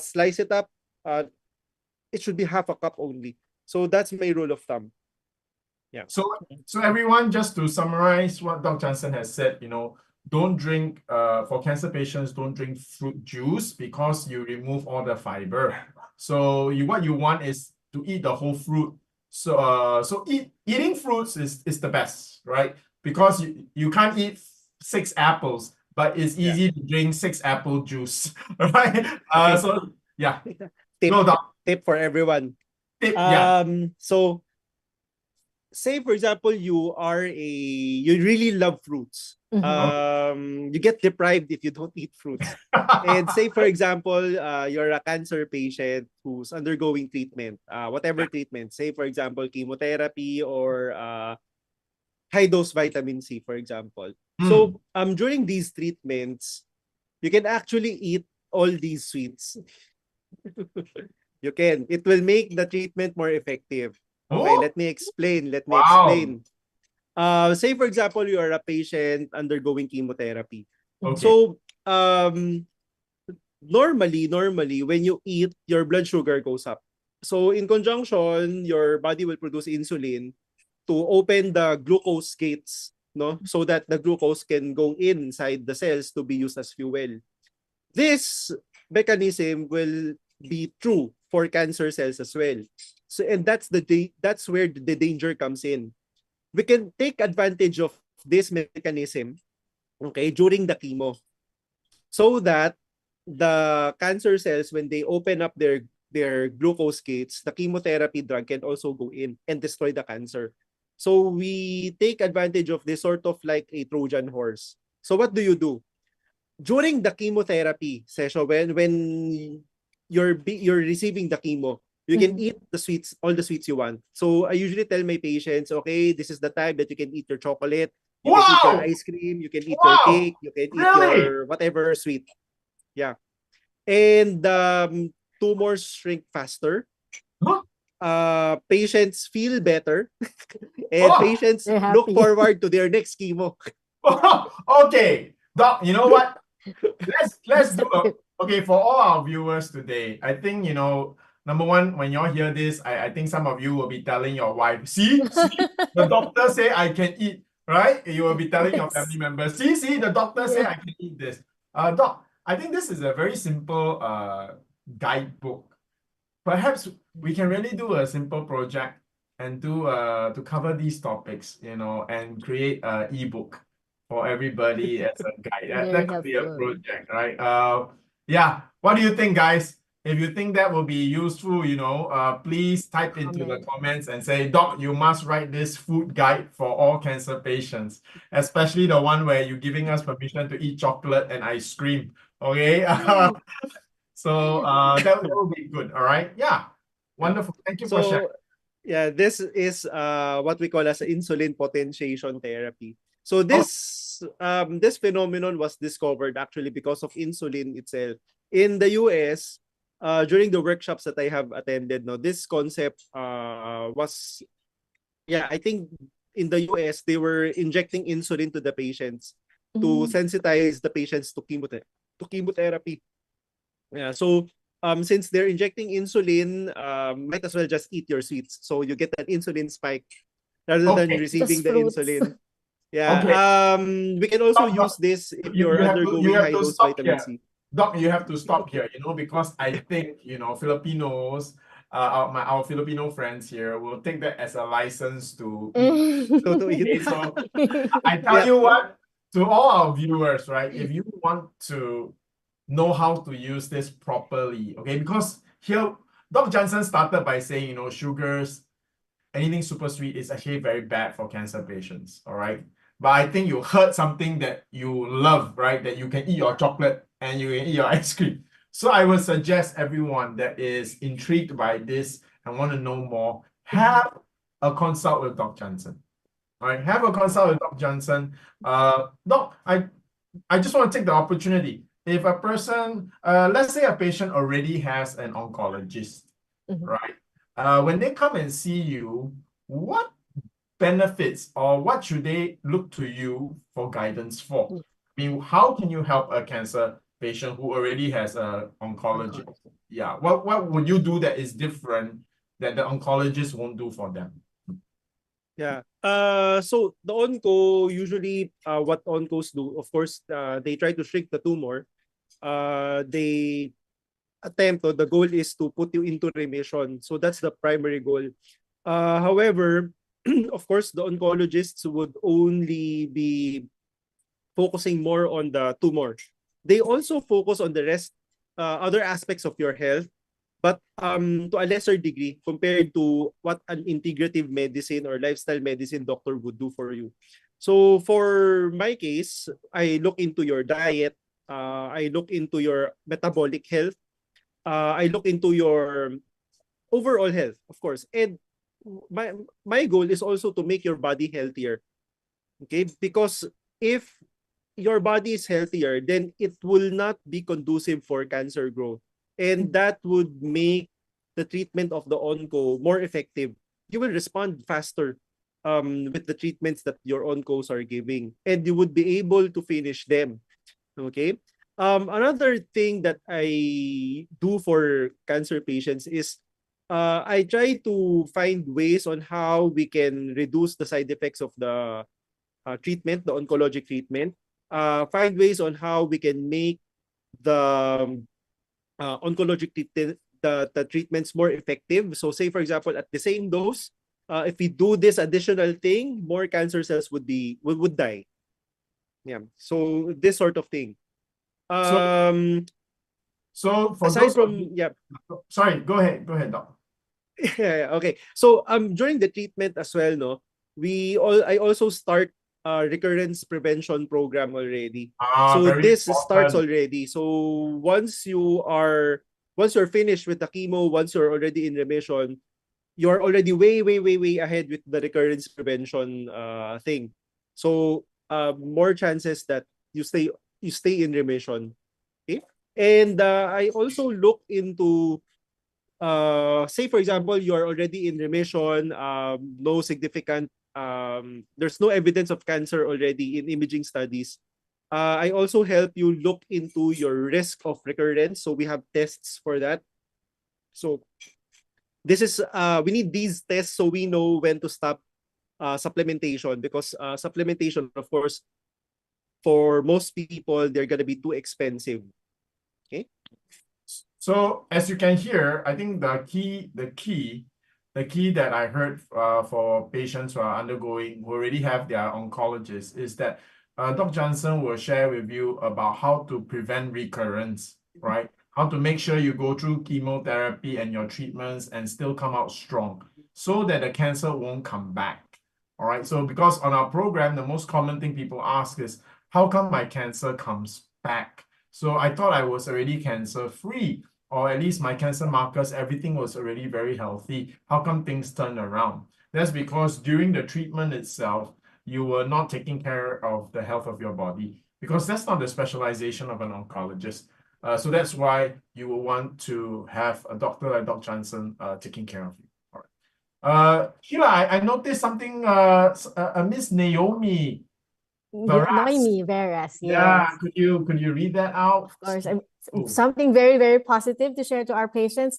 Speaker 2: slice it up, it should be half a cup only. So that's my rule of thumb. Yeah.
Speaker 3: So everyone, just to summarize what Dr. Jansen has said, don't drink for cancer patients, don't drink fruit juice because you remove all the fiber. So what you want is to eat the whole fruit. So eating fruits is the best, right? Because you can't eat 6 apples, but it's easy to drink 6 apple juice, right? So yeah.
Speaker 2: Tip for everyone. So say for example you really love fruits. You get deprived if you don't eat fruits. And say, for example, you're a cancer patient who's undergoing treatment, whatever treatment, say, for example, chemotherapy or high dose vitamin C, for example. So, during these treatments, you can actually eat all these sweets. You can. It will make the treatment more effective. Okay,
Speaker 3: Oh,
Speaker 2: let me explain. Let me
Speaker 3: wow.
Speaker 2: explain. Say for example, you are a patient undergoing chemotherapy.
Speaker 3: Okay.
Speaker 2: So, normally, when you eat, your blood sugar goes up. So, in conjunction, your body will produce insulin to open the glucose gates, no, so that the glucose can go inside the cells to be used as fuel. This mechanism will be true for cancer cells as well. So, and that's where the danger comes in. We can take advantage of this mechanism, okay, during the chemo, so that the cancer cells, when they open up their glucose gates, the chemotherapy drug can also go in and destroy the cancer. So we take advantage of this sort of like a Trojan horse. So what do? During the chemotherapy session, when you're receiving the chemo, you can eat the sweets, all the sweets you want. So I usually tell my patients, okay, this is the time that you can eat your chocolate, you can eat your
Speaker 3: Wow.
Speaker 2: ice cream, you can eat your
Speaker 3: Wow.
Speaker 2: cake, you can eat
Speaker 3: Really?
Speaker 2: your whatever sweet. Yeah. And tumors shrink faster.
Speaker 3: Huh?
Speaker 2: Patients feel better, and
Speaker 3: Oh,
Speaker 2: patients
Speaker 10: They're
Speaker 2: look
Speaker 10: happy.
Speaker 2: forward to their next chemo.
Speaker 3: okay. Doc, you know what? Let's do a okay for all our viewers today. I think number one, when y'all hear this, I think some of you will be telling your wife, see, the doctor say I can eat, right? You will be telling your family
Speaker 10: Yes.
Speaker 3: members, see, the doctor say
Speaker 10: Yeah.
Speaker 3: I can eat this. Doc, I think this is a very simple guidebook. Perhaps we can really do a simple project and do to cover these topics, and create an ebook for everybody as a guide. That
Speaker 10: Very
Speaker 3: could be a
Speaker 10: helpful.
Speaker 3: project, right? Yeah. What do you think, guys? If you think that will be useful, please type into the
Speaker 10: Comment.
Speaker 3: comments and say, Doc, you must write this food guide for all cancer patients, especially the one where you're giving us permission to eat chocolate and ice cream. Okay. So that will be good. All right. Yeah.
Speaker 2: Yeah.
Speaker 3: Wonderful. Thank you for sharing.
Speaker 2: So yeah, this is what we call as insulin potentiation therapy. So
Speaker 3: Oh,
Speaker 2: this phenomenon was discovered actually because of insulin itself. In the US, during the workshops that I have attended, no, this concept was, yeah, I think in the US they were injecting insulin to the patients to sensitize the patients to chemotherapy. Yeah, so since they're injecting insulin, might as well just eat your sweets. So you get an insulin spike rather than
Speaker 3: okay.
Speaker 2: receiving
Speaker 10: Just
Speaker 2: the
Speaker 10: fruits.
Speaker 2: insulin. Yeah.
Speaker 3: Okay.
Speaker 2: We can also
Speaker 3: Stop,
Speaker 2: use
Speaker 3: Doc.
Speaker 2: this if
Speaker 3: You,
Speaker 2: you're
Speaker 3: you have to you
Speaker 2: undergoing
Speaker 3: have
Speaker 2: high
Speaker 3: to
Speaker 2: dose
Speaker 3: stop
Speaker 2: vitamin
Speaker 3: here.
Speaker 2: C.
Speaker 3: Doc, you have to stop here, because I think, Filipinos, our Filipino friends here will take that as a license to eat.
Speaker 2: So to eat.
Speaker 3: Okay, so I tell
Speaker 2: Yeah.
Speaker 3: you what, to all our viewers, right? If you want to know how to use this properly, okay, because here, Dr. Johnson started by saying, sugars, anything super sweet is actually very bad for cancer patients, all right? But I think you heard something that you love, right? That you can eat your chocolate and you can eat your ice cream. So I would suggest everyone that is intrigued by this and want to know more, have a consult with Dr. Johnson. All right, have a consult with Dr. Johnson. Doc, I just want to take the opportunity. If a person, let's say a patient already has an oncologist, right? When they come and see you, what benefits or what should they look to you for guidance for? I mean, how can you help a cancer patient who already has an oncologist? Yeah, what would you do that is different that the oncologist won't do for them?
Speaker 2: Yeah. So the onco usually what oncos do, of course, they try to shrink the tumor. They attempt, or the goal is to put you into remission. So that's the primary goal. However, of course, the oncologists would only be focusing more on the tumor. They also focus on the rest, other aspects of your health, but to a lesser degree compared to what an integrative medicine or lifestyle medicine doctor would do for you. So for my case, I look into your diet, I look into your metabolic health, I look into your overall health, of course. And my goal is also to make your body healthier. Okay? Because if your body is healthier, then it will not be conducive for cancer growth. And that would make the treatment of the onco more effective. You will respond faster with the treatments that your oncos are giving, and you would be able to finish them. Okay. Another thing that I do for cancer patients is I try to find ways on how we can reduce the side effects of the treatment, the oncologic treatment. Find ways on how we can make the oncologic the treatments more effective. So say for example, at the same dose, if we do this additional thing, more cancer cells would die. Yeah. So this sort of thing.
Speaker 11: So for
Speaker 2: aside
Speaker 11: those
Speaker 2: from yeah.
Speaker 11: Sorry, go ahead, Doc.
Speaker 2: Yeah, okay. So during the treatment as well, no, I also start recurrence prevention program already. So
Speaker 11: Very
Speaker 2: this starts
Speaker 11: important.
Speaker 2: already. So once you're finished with the chemo, once you're already in remission, you're already way ahead with the recurrence prevention thing. So more chances that you stay in remission. Okay? And I also look into say for example you are already in remission, no significant there's no evidence of cancer already in imaging studies. I also help you look into your risk of recurrence, so we have tests for that. So this is we need these tests so we know when to stop supplementation, because supplementation, of course, for most people they're going to be too expensive. Okay.
Speaker 11: So as you can hear, I think the key that I heard for patients who are who already have their oncologist is that Dr. Jansen will share with you about how to prevent recurrence, right? How to make sure you go through chemotherapy and your treatments and still come out strong so that the cancer won't come back. All right. So because on our program, the most common thing people ask is, how come my cancer comes back? So I thought I was already cancer free, or at least my cancer markers, everything was already very healthy. How come things turn around? That's because during the treatment itself, you were not taking care of the health of your body, because that's not the specialization of an oncologist. So that's why you will want to have a doctor like Dr. Jansen taking care of you. All right. Sheila, I noticed something, Miss Naomi.
Speaker 10: Noemi Veras,
Speaker 11: Yeah,
Speaker 10: yes.
Speaker 11: could you read that out?
Speaker 10: Of course, something very positive to share to our patients.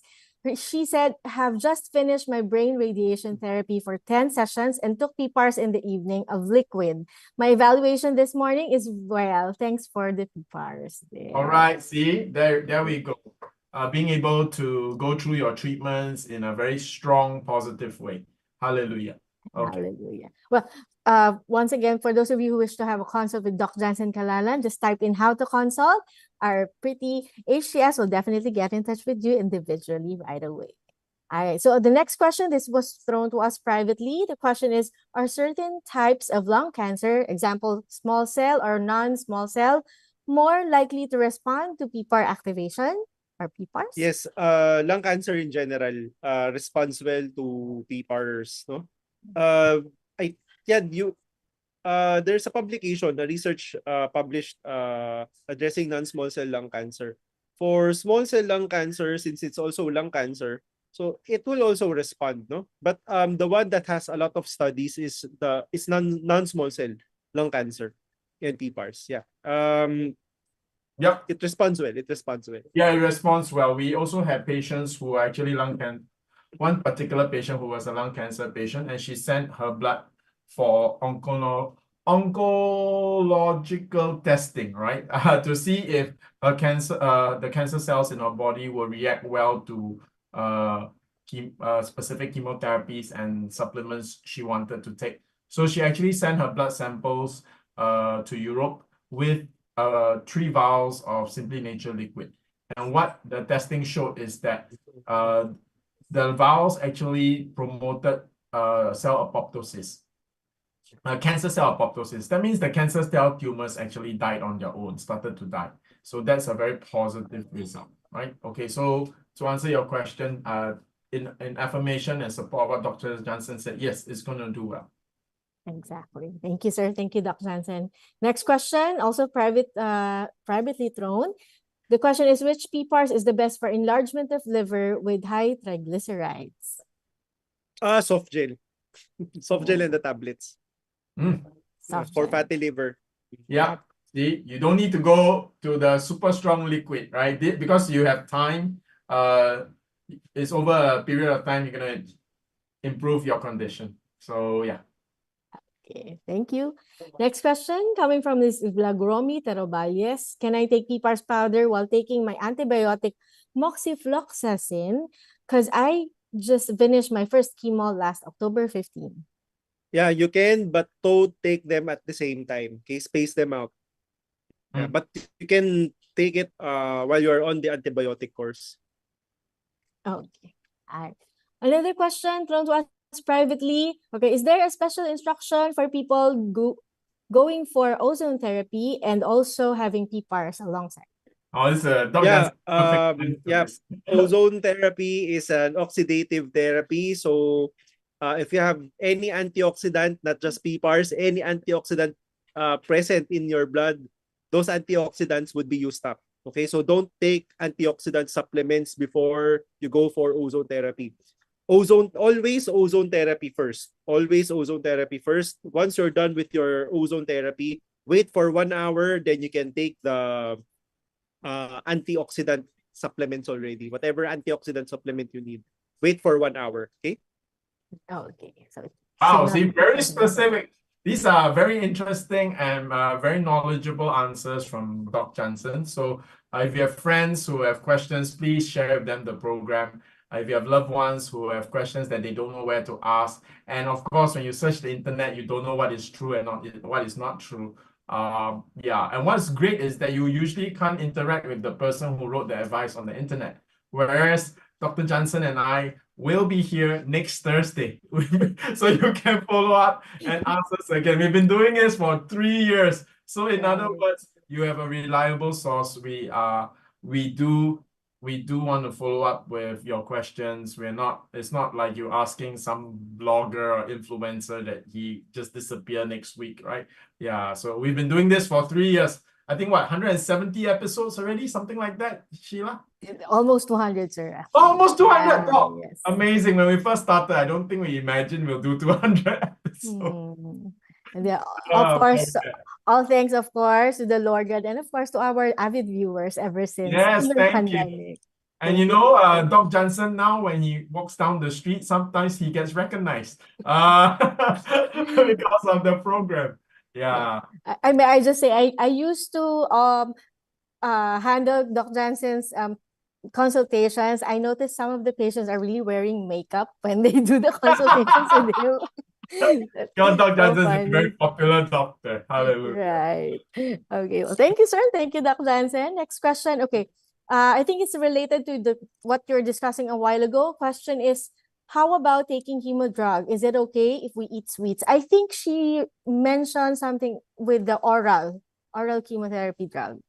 Speaker 10: She said, have just finished my brain radiation therapy for 10 sessions and took PPARS in the evening of liquid. My evaluation this morning is well. Thanks for the PPARS. Yeah.
Speaker 11: All right, see, there we go. Being able to go through your treatments in a very strong, positive way. Hallelujah. Okay.
Speaker 10: Hallelujah. Well, once again, for those of you who wish to have a consult with Dr. Jansen Kalalan, just type in how to consult. Our pretty HCS will definitely get in touch with you individually right away. All right, so the next question, this was thrown to us privately. The question is, are certain types of lung cancer, example, small cell or non-small cell, more likely to respond to PPAR activation or PPARs?
Speaker 2: Yes, lung cancer in general responds well to PPARs, no? There's a publication, a research published addressing non-small cell lung cancer. For small cell lung cancer, since it's also lung cancer, so it will also respond, no? But the one that has a lot of studies is non-small cell lung cancer and PPARs. Yeah.
Speaker 11: Yep.
Speaker 2: It responds well. It responds well.
Speaker 11: Yeah, it responds well. We also have patients who are actually lung cancer. One particular patient who was a lung cancer patient, and she sent her blood for oncological testing, right? To see if her cancer, the cancer cells in her body will react well to specific chemotherapies and supplements she wanted to take. So she actually sent her blood samples to Europe with 3 vials of Simply Nature liquid. And what the testing showed is that the vials actually promoted cell apoptosis. cancer cell apoptosis. That means the cancer cell tumors actually died on their own, started to die. So that's a very positive result, right? Okay, so to answer your question, in affirmation and support what Dr. Jansen said, yes, it's going to do well.
Speaker 10: Exactly. Thank you, sir. Thank you, Dr. Jansen. Next question, also privately thrown. The question is, which PPARS is the best for enlargement of liver with high triglycerides?
Speaker 2: Soft gel. Soft gel and the tablets.
Speaker 10: Soft
Speaker 2: For
Speaker 10: gel.
Speaker 2: fatty liver.
Speaker 11: Yeah. See, you don't need to go to the super strong liquid, right? Because you have time. It's over a period of time, you're gonna improve your condition. So yeah.
Speaker 10: Okay, thank you. Next question coming from this Blagromi Teroballes. Can I take PPARS powder while taking my antibiotic moxifloxacin? Because I just finished my first chemo last October 15.
Speaker 2: Yeah, you can, but don't take them at the same time. Okay, space them out. Yeah, but you can take it while you're on the antibiotic course.
Speaker 10: Okay. All right. Another question thrown to us privately. Okay, is there a special instruction for people going for ozone therapy and also having PPARS alongside?
Speaker 11: Oh, this is a
Speaker 2: ozone therapy is an oxidative therapy. So if you have any antioxidant, not just PPARS, any antioxidant present in your blood, those antioxidants would be used up. Okay, so don't take antioxidant supplements before you go for ozone therapy. Always ozone therapy first. Always ozone therapy first. Once you're done with your ozone therapy, wait for 1 hour, then you can take the antioxidant supplements already. Whatever antioxidant supplement you need. Wait for 1 hour. Okay?
Speaker 10: Okay. So
Speaker 11: wow, see, very specific. These are very interesting and very knowledgeable answers from Dr. Jansen. So if you have friends who have questions, please share with them the program. If you have loved ones who have questions that they don't know where to ask, and of course, when you search the internet, you don't know what is true and what is not true. Yeah, and what's great is that you usually can't interact with the person who wrote the advice on the internet. Whereas Dr. Jansen and I will be here next Thursday. So you can follow up and ask us again. We've been doing this for 3 years. So in other words, you have a reliable source. We do want to follow up with your questions. It's not like you're asking some blogger or influencer that he just disappeared next week, right? Yeah, so we've been doing this for 3 years. I think, what, 170 episodes already? Something like that, Sheila?
Speaker 10: Almost 200, sir.
Speaker 11: Almost 200! Oh,
Speaker 10: yes.
Speaker 11: amazing. When we first started, I don't think we imagined we'll do 200 episodes.
Speaker 10: And then, of course, all thanks, of course, to the Lord God and, of course, to our avid viewers ever since
Speaker 11: Yes,
Speaker 10: the
Speaker 11: thank you.
Speaker 10: pandemic.
Speaker 11: And you know, Doc Jansen now, when he walks down the street, sometimes he gets recognized because of the program. Yeah.
Speaker 10: May I just say, I used to handle Doc Jansen's consultations. I noticed some of the patients are really wearing makeup when they do the consultations with you.
Speaker 11: Your Doc Jansen is a very popular doctor. Hallelujah.
Speaker 10: Right. Okay. Well, thank you, sir. Thank you, Doc Jansen. Next question. Okay. I think it's related to what you're discussing a while ago. Question is, how about taking chemo drug? Is it okay if we eat sweets? I think she mentioned something with the oral chemotherapy drug.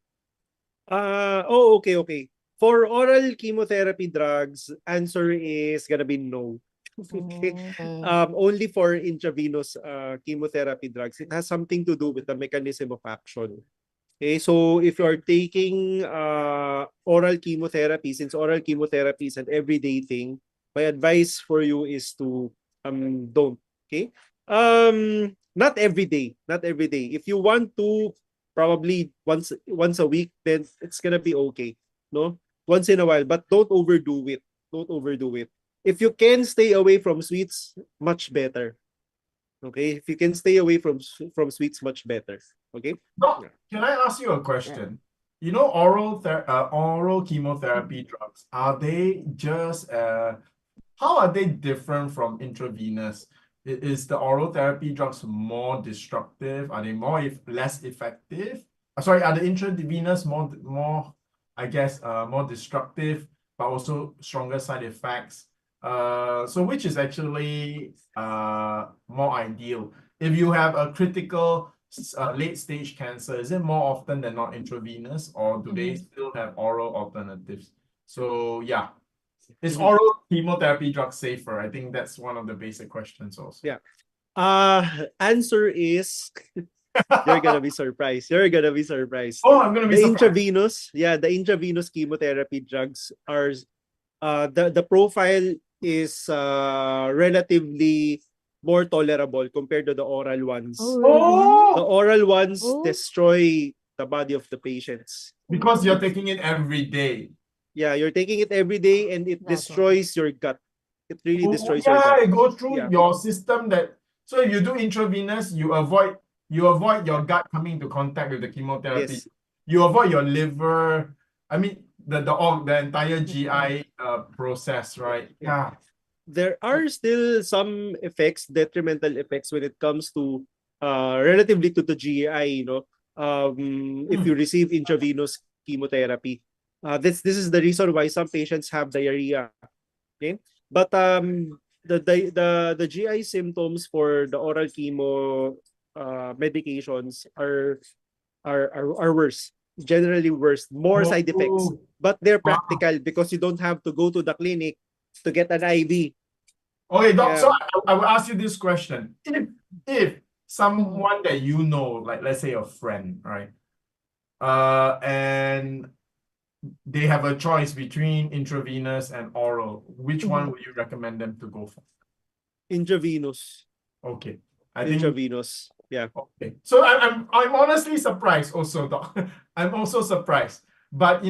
Speaker 2: Okay. For oral chemotherapy drugs, answer is gonna be no. Okay. Only for intravenous chemotherapy drugs. It has something to do with the mechanism of action. Okay, so if you're taking oral chemotherapy, since oral chemotherapy is an everyday thing, my advice for you is to don't. Okay, not every day. If you want to, probably once a week, then it's gonna be okay. No, once in a while, but don't overdo it. If you can stay away from sweets, much better. Okay, if you can stay away from sweets, much better. Okay.
Speaker 11: Doc, can I ask you a question? You know, oral chemotherapy drugs, are they just how are they different from intravenous? Is the oral therapy drugs more destructive? Are they less effective? Sorry, are the intravenous more I guess more destructive, but also stronger side effects? So which is actually more ideal? if you have a critical late stage cancer, is it more often than not intravenous, or do they still have oral alternatives? So yeah, is oral chemotherapy drug safer? I think that's one of the basic questions also.
Speaker 2: Yeah. Answer is you're gonna be surprised. You're gonna be surprised.
Speaker 11: Oh, I'm gonna be surprised.
Speaker 2: The intravenous chemotherapy drugs are the profile is relatively more tolerable compared to the oral ones. The oral ones destroy the body of the patients.
Speaker 11: Because you're taking it every day.
Speaker 2: Yeah, you're taking it every day and it destroys your gut. It really destroys your
Speaker 11: Yeah,
Speaker 2: gut.
Speaker 11: it goes through your system so if you do intravenous, you avoid your gut coming into contact with the chemotherapy.
Speaker 2: Yes.
Speaker 11: You avoid your liver. I mean the entire GI process, right? Yeah.
Speaker 2: There are still some effects, detrimental effects when it comes to relatively to the GI, if you receive intravenous chemotherapy. This is the reason why some patients have diarrhea. Okay? But the GI symptoms for the oral chemo medications are worse. Generally worse, more side effects. But they're practical because you don't have to go to the clinic to get an IV.
Speaker 11: Okay, doc, so I will ask you this question. If someone that you know, like let's say a friend, right? And they have a choice between intravenous and oral, which one would you recommend them to go for?
Speaker 2: Intravenous.
Speaker 11: Okay.
Speaker 2: Intravenous. Yeah.
Speaker 11: Okay. So I'm honestly surprised also, doc. I'm also surprised. But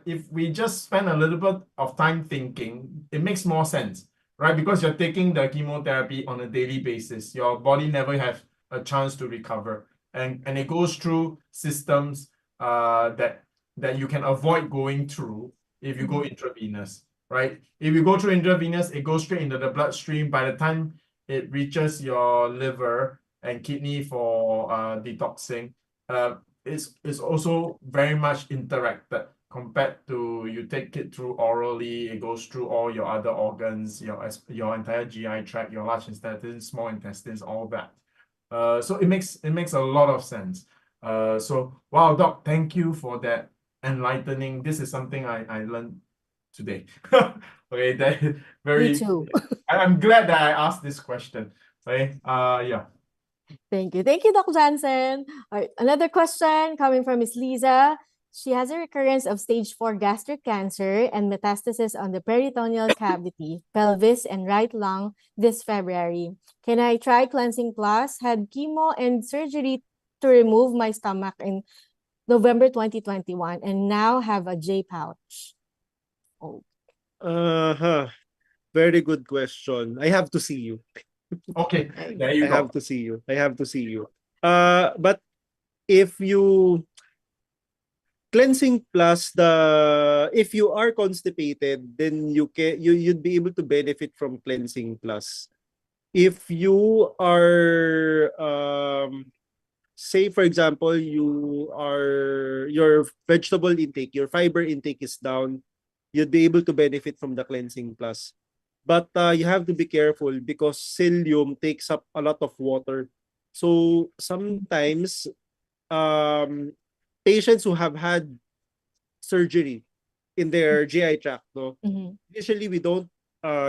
Speaker 11: if we just spend a little bit of time thinking, it makes more sense, right? Because you're taking the chemotherapy on a daily basis. Your body never has a chance to recover. And it goes through systems that you can avoid going through if you go intravenous, right? If you go through intravenous, it goes straight into the bloodstream. By the time it reaches your liver and kidney for detoxing, it's also very much interacted compared to you take it through orally. It goes through all your other organs, your entire GI tract, your large intestines, small intestines, all that. So it makes a lot of sense. So wow, doc, thank you for that enlightening. This is something I learned today. Okay, that very.
Speaker 10: Me too.
Speaker 11: I'm glad that I asked this question. Okay. Yeah.
Speaker 10: Thank you. Thank you, Doc Jansen. All right, another question coming from Miss Lisa. She has a recurrence of stage 4 gastric cancer and metastasis on the peritoneal cavity, pelvis, and right lung this February. Can I try Cleansing Plus? Had chemo and surgery to remove my stomach in November 2021 and now have a J pouch. Oh.
Speaker 2: Very good question. I have to see you.
Speaker 11: Okay, there you go.
Speaker 2: I have to see you. But if you Cleansing Plus, if you are constipated, then you'd be able to benefit from Cleansing Plus. If you are say for example your vegetable intake, your fiber intake is down, you'd be able to benefit from the Cleansing Plus. But you have to be careful because psyllium takes up a lot of water. So sometimes patients who have had surgery in their GI tract, usually we don't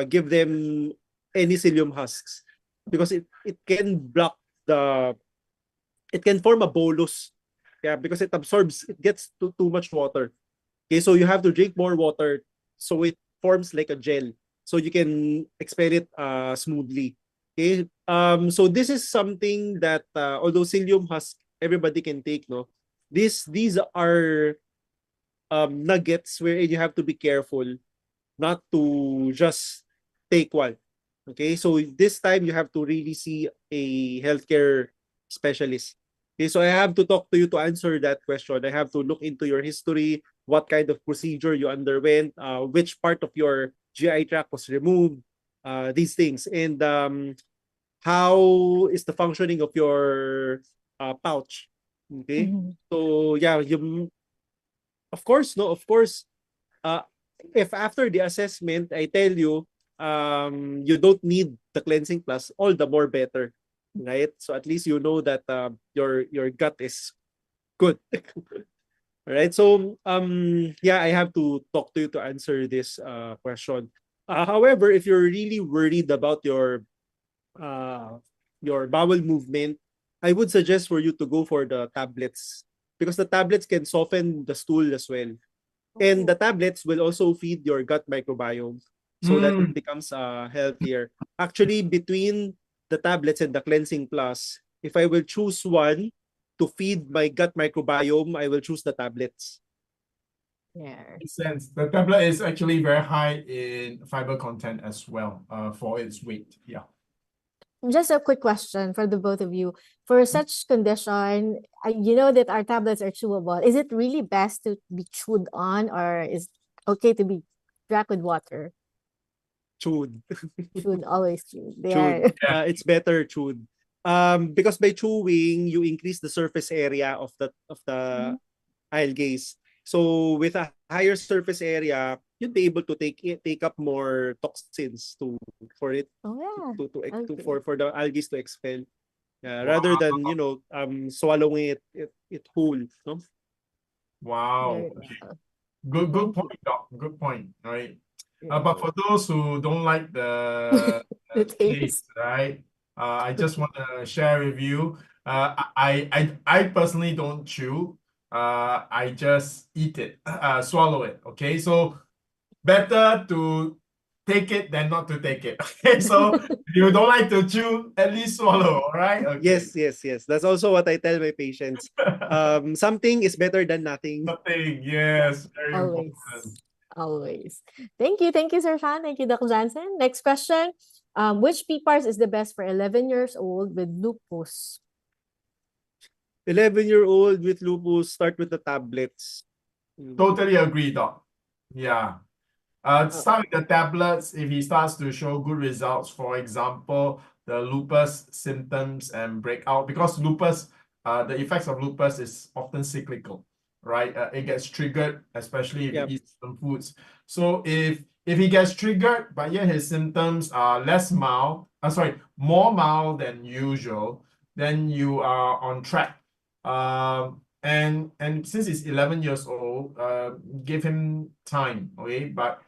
Speaker 2: give them any psyllium husks because it can block it can form a bolus. Yeah, because it gets too much water. Okay, so you have to drink more water so it forms like a gel so you can expel it smoothly. Okay, so this is something that although psyllium husk everybody can take, these are nuggets where you have to be careful not to just take one. Okay, so this time you have to really see a healthcare specialist. Okay, so I have to talk to you to answer that question. I have to look into your history, what kind of procedure you underwent, which part of your GI tract was removed, these things, and how is the functioning of your pouch. Okay, so yeah, of course, if after the assessment I tell you you don't need the Cleansing Plus, all the more better. right? So at least you know that your gut is good. All right. So yeah, I have to talk to you to answer this question. However, if you're really worried about your bowel movement, I would suggest for you to go for the tablets because the tablets can soften the stool as well. And the tablets will also feed your gut microbiome so that it becomes healthier. Actually, between the tablets and the cleansing plus, if I will choose one to feed my gut microbiome, I will choose the tablets.
Speaker 10: Yeah.
Speaker 11: Makes sense. The tablet is actually very high in fiber content as well, for its weight. Yeah.
Speaker 10: Just a quick question for the both of you. For such condition, you know that our tablets are chewable. Is it really best to be chewed on, or is it okay to be drank with water?
Speaker 2: Chewed.
Speaker 10: Chewed, always chewed. They
Speaker 2: Chewed.
Speaker 10: are.
Speaker 2: It's better chewed. Because by chewing, you increase the surface area of the algae. So with a higher surface area, you'd be able to take up more toxins for it
Speaker 10: Oh yeah. Okay.
Speaker 2: for the algae to expel. Rather than swallowing it whole, no?
Speaker 11: Wow.
Speaker 10: Very
Speaker 11: Okay.
Speaker 10: well.
Speaker 11: Good
Speaker 10: Thank you.
Speaker 11: point, Doc. Good point. All right.
Speaker 10: Yeah.
Speaker 11: But for those who don't like the
Speaker 10: The
Speaker 11: taste,
Speaker 10: taste.
Speaker 11: right? I just want to share with you. I personally don't chew. I just eat it, swallow it. Okay, so better to take it than not to take it. Okay, so if you don't like to chew, at least swallow. All right. Okay.
Speaker 2: Yes. That's also what I tell my patients. Something is better than nothing.
Speaker 11: Nothing. Yes, very
Speaker 10: Always.
Speaker 11: important.
Speaker 10: Always. Thank you, Sir Shan. Thank you, Dr. Jansen. Next question. Which PPARS is the best for 11 years old with lupus?
Speaker 2: 11-year-old with lupus, start with the tablets.
Speaker 11: Totally agree, Doc. Yeah. Start with the tablets. If he starts to show good results, for example, the lupus symptoms and breakout, because lupus, the effects of lupus is often cyclical, right? It gets triggered, especially if he eats some foods. So if he gets triggered, but yet his symptoms are more mild than usual, then you are on track. And since he's 11 years old, give him time, okay? But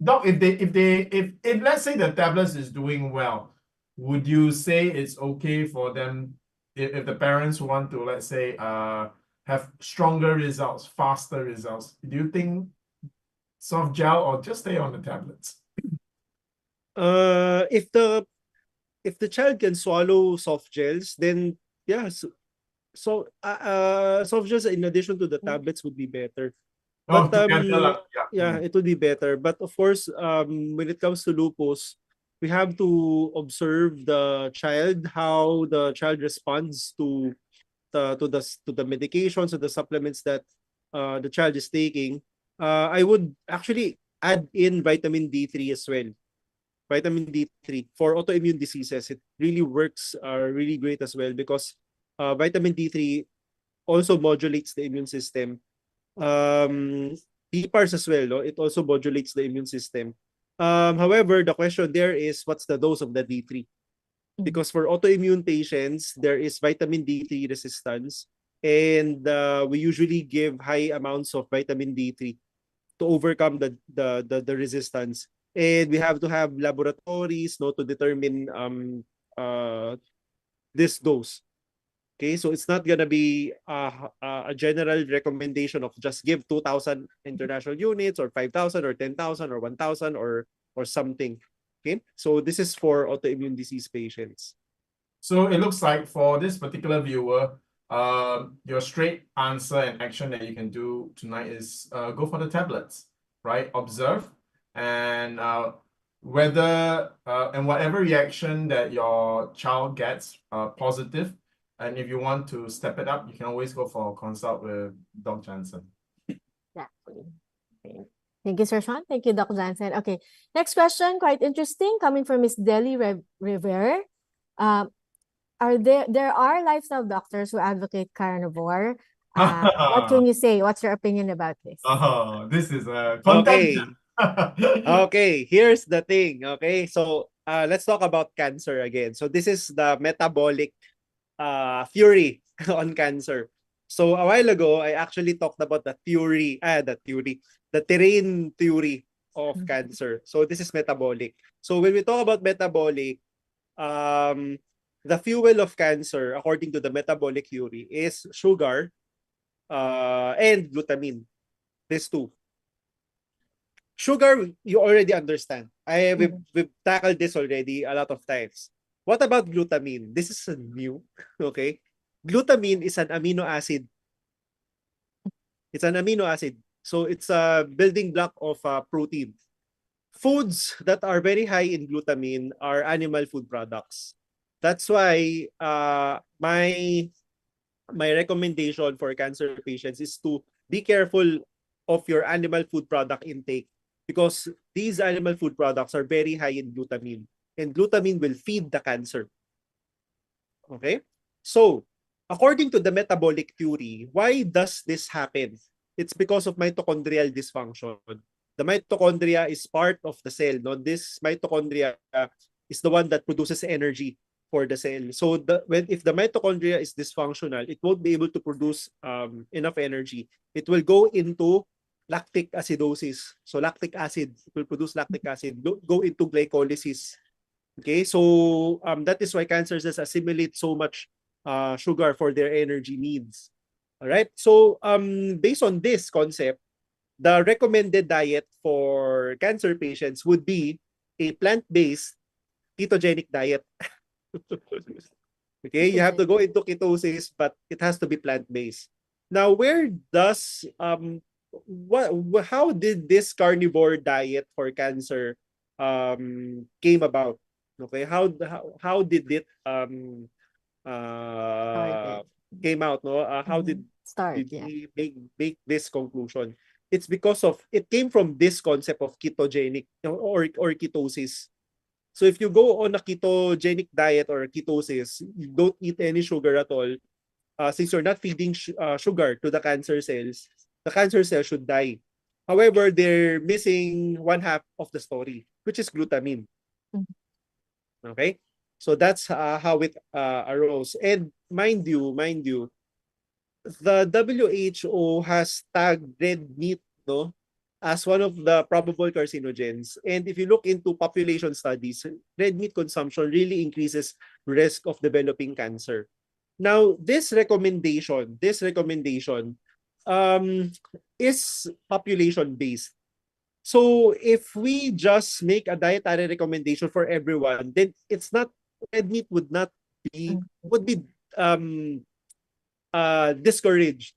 Speaker 11: Doc, if let's say the tablets is doing well, would you say it's okay for them if the parents want to, let's say, have stronger results, faster results? Do you think soft gel or just stay on the tablets?
Speaker 2: If the child can swallow soft gels, then yeah. So soft gels in addition to the tablets would be better.
Speaker 11: Oh,
Speaker 2: But
Speaker 11: together,
Speaker 2: yeah, it would be better. But of course, when it comes to lupus, we have to observe the child, how the child responds to the medications or the supplements that the child is taking. I would actually add in vitamin D3 as well. Vitamin D3 for autoimmune diseases, it really works really great as well because vitamin D3 also modulates the immune system. PPARS as well, no? It also modulates the immune system. However, the question there is what's the dose of the D3? Because for autoimmune patients, there is vitamin D3 resistance, and we usually give high amounts of vitamin D3 to overcome the resistance. And we have to have laboratories, no, to determine this dose. Okay, so it's not gonna be a general recommendation of just give 2,000 international units or 5,000 or 10,000 or 1,000 or something. Okay, so this is for autoimmune disease patients.
Speaker 11: So it looks like for this particular viewer, your straight answer and action that you can do tonight is go for the tablets, right? Observe and whether and whatever reaction that your child gets positive. And if you want to step it up, you can always go for a consult with Dr. Jansen.
Speaker 10: Exactly. Thank you, Sir Sean. Thank you, Dr. Jansen. Okay, next question, quite interesting, coming from Miss Deli Rivera. There are lifestyle doctors who advocate carnivore. What can you say? What's your opinion about this?
Speaker 11: Oh, this is a
Speaker 2: Okay. Okay, here's the thing. Okay, so let's talk about cancer again. So this is the metabolic theory on cancer. So a while ago, I actually talked about the terrain theory of cancer. So this is metabolic. So when we talk about metabolic, the fuel of cancer, according to the metabolic theory, is sugar and glutamine. These two. Sugar, you already understand. We've tackled this already a lot of times. What about glutamine? This is new, okay? Glutamine is an amino acid. It's an amino acid. So it's a building block of protein. Foods that are very high in glutamine are animal food products. That's why my recommendation for cancer patients is to be careful of your animal food product intake because these animal food products are very high in glutamine and glutamine will feed the cancer. Okay? So, according to the metabolic theory, why does this happen? It's because of mitochondrial dysfunction. The mitochondria is part of the cell. No? This mitochondria is the one that produces energy for the cell. So if the mitochondria is dysfunctional, it won't be able to produce enough energy. It will go into lactic acidosis. So lactic acid, it will produce lactic acid, go into glycolysis. Okay, so that is why cancer cells assimilate so much sugar for their energy needs. All right, so based on this concept, the recommended diet for cancer patients would be a plant-based ketogenic diet. Okay, you have to go into ketosis, but it has to be plant-based. Now, where does how did this carnivore diet for cancer came about? Okay, how did it came out? No, how did we make this conclusion? It's because of it came from this concept of ketogenic or ketosis. So if you go on a ketogenic diet or ketosis, you don't eat any sugar at all. Since you're not feeding sugar to the cancer cells should die. However, they're missing one half of the story, which is glutamine. Okay, so that's how it arose. And mind you, the WHO has tagged red meat, no, as one of the probable carcinogens. And if you look into population studies, red meat consumption really increases risk of developing cancer. Now, this recommendation is population-based. So if we just make a dietary recommendation for everyone, then it's not red meat would be discouraged.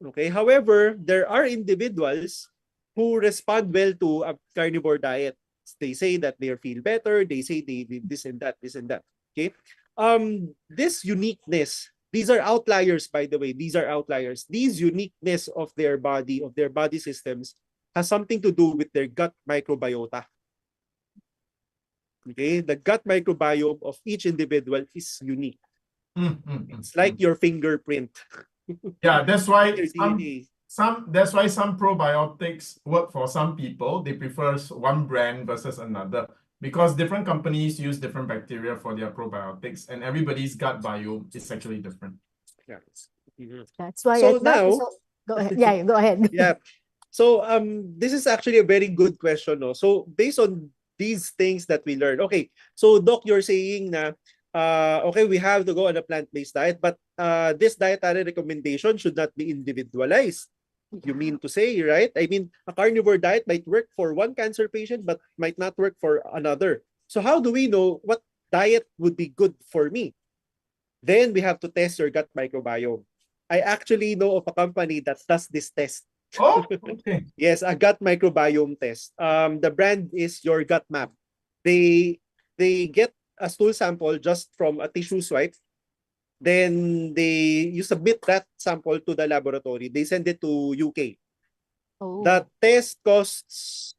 Speaker 2: Okay. However, there are individuals who respond well to a carnivore diet. They say that they feel better. They say they this and that. Okay. This uniqueness, these are outliers, by the way. These are outliers. These uniqueness of their body systems has something to do with their gut microbiota. Okay, the gut microbiome of each individual is unique. It's like your fingerprint.
Speaker 11: Yeah, that's why that's why some probiotics work for some people. They prefer one brand versus another because different companies use different bacteria for their probiotics, and everybody's gut biome is actually different.
Speaker 2: Yeah.
Speaker 10: That's why.
Speaker 2: So now,
Speaker 10: go ahead. Yeah, go ahead.
Speaker 2: Yeah. So this is actually a very good question, no? So based on these things that we learned, okay. So Doc, you're saying na okay, we have to go on a plant-based diet, but this dietary recommendation should not be individualized. You mean to say, right? I mean, a carnivore diet might work for one cancer patient, but might not work for another. So how do we know what diet would be good for me? Then we have to test your gut microbiome. I actually know of a company that does this test.
Speaker 11: Oh, okay.
Speaker 2: Yes, a gut microbiome test. The brand is Your Gut Map. They get a stool sample just from a tissue swipe. Then you submit that sample to the laboratory. They send it to UK.
Speaker 10: Oh.
Speaker 2: The test costs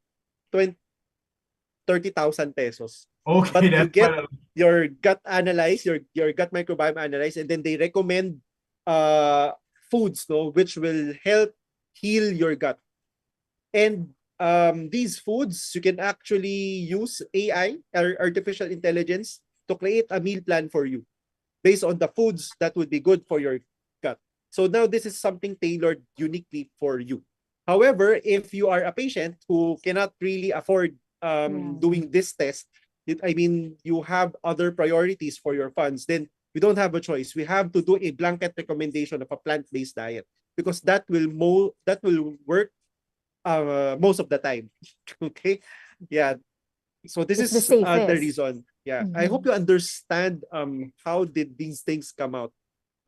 Speaker 2: 30,000 pesos.
Speaker 11: Okay,
Speaker 2: but you get
Speaker 11: quite
Speaker 2: your gut analyzed, your gut microbiome analyzed, and then they recommend foods, no, which will help heal your gut. And these foods, you can actually use AI or artificial intelligence to create a meal plan for you based on the foods that would be good for your gut. So now this is something tailored uniquely for you. However, if you are a patient who cannot really afford doing this test, I mean, you have other priorities for your funds, then we don't have a choice. We have to do a blanket recommendation of a plant-based diet because that will work most of the time. Okay, yeah. So this
Speaker 10: It's the
Speaker 2: is the
Speaker 10: safest.
Speaker 2: reason. Yeah, I hope you understand how did these things come out.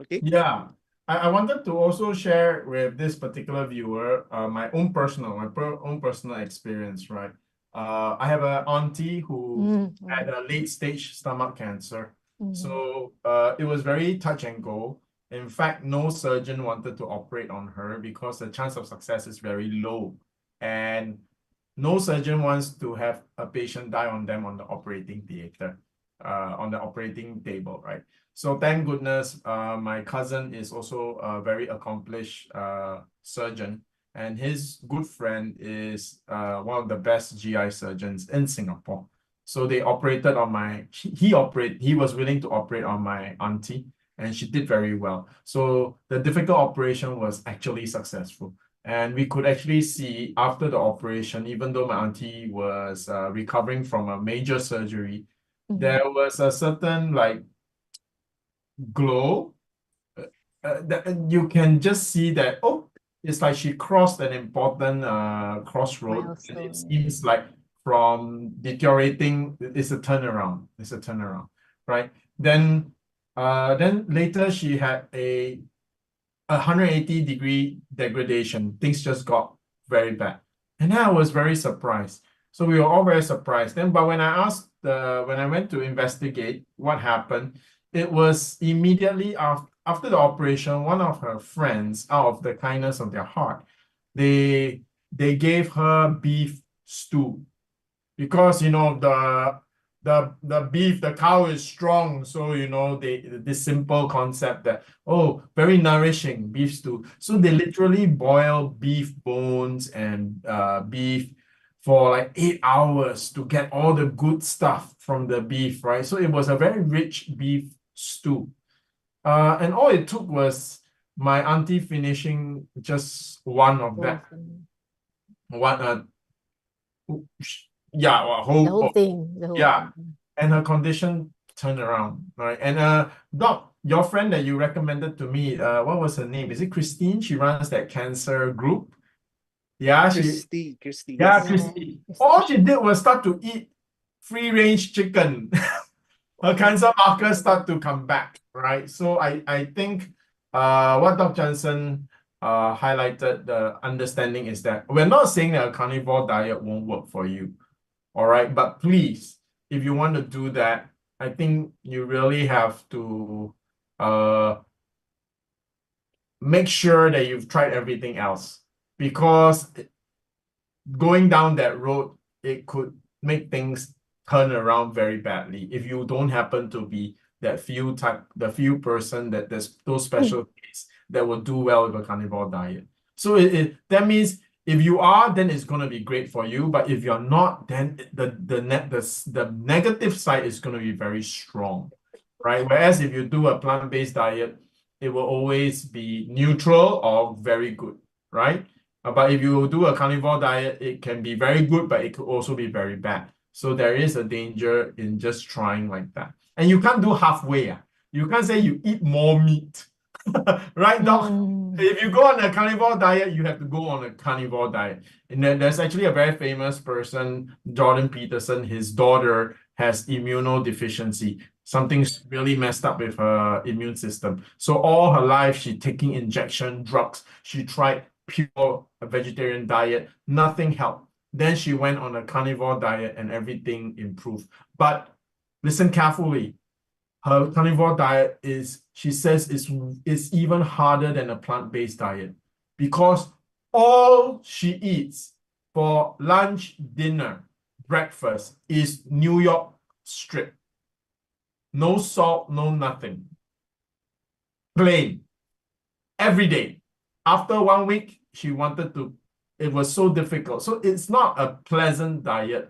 Speaker 2: Okay.
Speaker 11: Yeah, I wanted to also share with this particular viewer my own own personal experience, right? I have an auntie who had a late stage stomach cancer. So it was very touch and go. In fact, no surgeon wanted to operate on her because the chance of success is very low. And no surgeon wants to have a patient die on them on the operating theater, on the operating table, right? So thank goodness, my cousin is also a very accomplished surgeon, and his good friend is one of the best GI surgeons in Singapore. So they operated on he was willing to operate on my auntie, and she did very well. So the difficult operation was actually successful. And we could actually see after the operation, even though my auntie was recovering from a major surgery, there was a certain like glow that you can just see that, oh, it's like she crossed an important crossroad. And it seems like from deteriorating, it's a turnaround. It's a turnaround, right? Then later she had a 180-degree degradation. Things just got very bad. And then I was very surprised. So we were all very surprised. But when I went to investigate what happened, it was immediately after the operation, one of her friends, out of the kindness of their heart, they gave her beef stew because the beef, the cow is strong. So this simple concept that, oh, very nourishing beef stew. So they literally boil beef bones and beef for like 8 hours to get all the good stuff from the beef, right? So it was a very rich beef stew. And all it took was my auntie finishing just one of that.
Speaker 10: The whole thing.
Speaker 11: And her condition turned around, right? And Doc, your friend that you recommended to me, what was her name? Is it Christine? She runs that cancer group. Yeah,
Speaker 2: Christy.
Speaker 11: Yeah, Christy. All she did was start to eat free-range chicken. Her cancer markers start to come back, right? So I think what Dr. Jansen highlighted, the understanding is that we're not saying that a carnivore diet won't work for you, all right? But please, if you want to do that, I think you really have to make sure that you've tried everything else, because going down that road, it could make things turn around very badly if you don't happen to be the few person that there's those special case that will do well with a carnivore diet. So that means if you are, then it's going to be great for you. But if you're not, then the negative side is going to be very strong, right? Whereas if you do a plant-based diet, it will always be neutral or very good, right? But if you do a carnivore diet, it can be very good, but it could also be very bad. So there is a danger in just trying like that. And you can't do halfway. You can't say you eat more meat, right, Doc? If you go on a carnivore diet, you have to go on a carnivore diet. And then there's actually a very famous person, Jordan Peterson. His daughter has immunodeficiency. Something's really messed up with her immune system. So all her life, she's taking injection drugs. She tried pure vegetarian diet. Nothing helped. Then she went on a carnivore diet and everything improved. But listen carefully. Her carnivore diet she says, is even harder than a plant-based diet because all she eats for lunch, dinner, breakfast is New York strip. No salt, no nothing. Plain. Every day. After 1 week, she wanted to it was so difficult. So it's not a pleasant diet.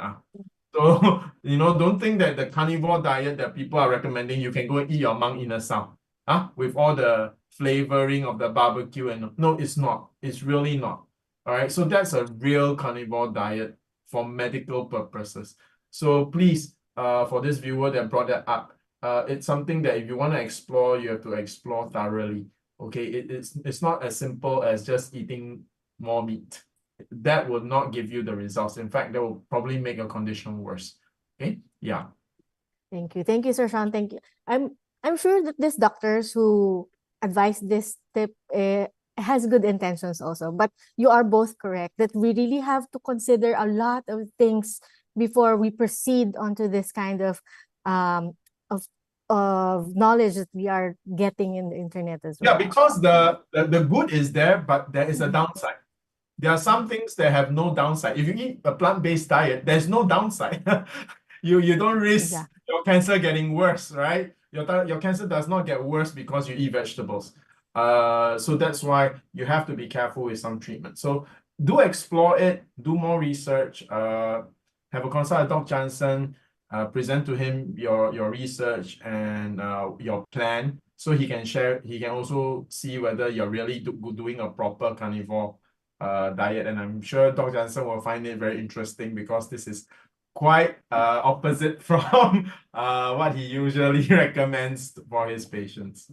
Speaker 11: So, don't think that the carnivore diet that people are recommending, you can go and eat your mang inasal, with all the flavoring of the barbecue. And no, it's not. It's really not. All right. So that's a real carnivore diet for medical purposes. So please, for this viewer that brought that up, it's something that if you want to explore, you have to explore thoroughly. Okay, it's not as simple as just eating more meat. That will not give you the results. In fact, that will probably make your condition worse. Okay, yeah.
Speaker 10: Thank you, Sir Sean. Thank you. I'm sure that these doctors who advise this tip has good intentions also, but you are both correct that we really have to consider a lot of things before we proceed onto this kind of knowledge that we are getting in the internet as well.
Speaker 11: Yeah, because the good is there, but there is a downside. There are some things that have no downside. If you eat a plant-based diet, there's no downside. You don't risk your cancer getting worse, right? Your cancer does not get worse because you eat vegetables. So that's why you have to be careful with some treatment. So do explore it, do more research, have a consult with Dr. Jansen, present to him your research and your plan, so he can also see whether you're really doing a proper carnivore diet. And I'm sure Dr. Jansen will find it very interesting, because this is quite opposite from what he usually recommends for his patients.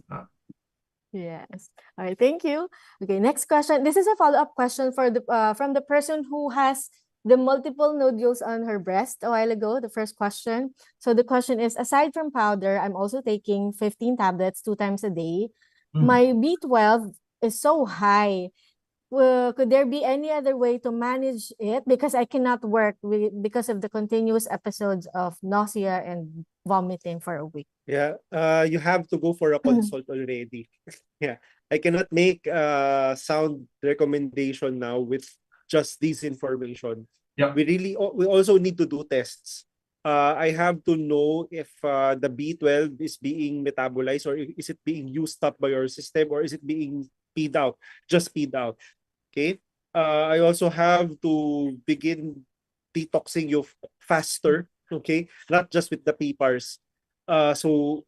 Speaker 10: Yes. All right. Thank you. Okay. Next question. This is a follow-up question for the from the person who has the multiple nodules on her breast a while ago. The first question. So the question is: aside from powder, I'm also taking 15 tablets 2 times a day. My B12 is so high. Could there be any other way to manage it? Because I cannot work because of the continuous episodes of nausea and vomiting for a week.
Speaker 2: Yeah, you have to go for a consult already. Yeah, I cannot make a sound recommendation now with just this information.
Speaker 11: Yeah,
Speaker 2: we also need to do tests. I have to know if the B12 is being metabolized, or is it being used up by your system, or is it being peed out, just peed out. Okay. I also have to begin detoxing you faster. Okay, not just with the PPARS. So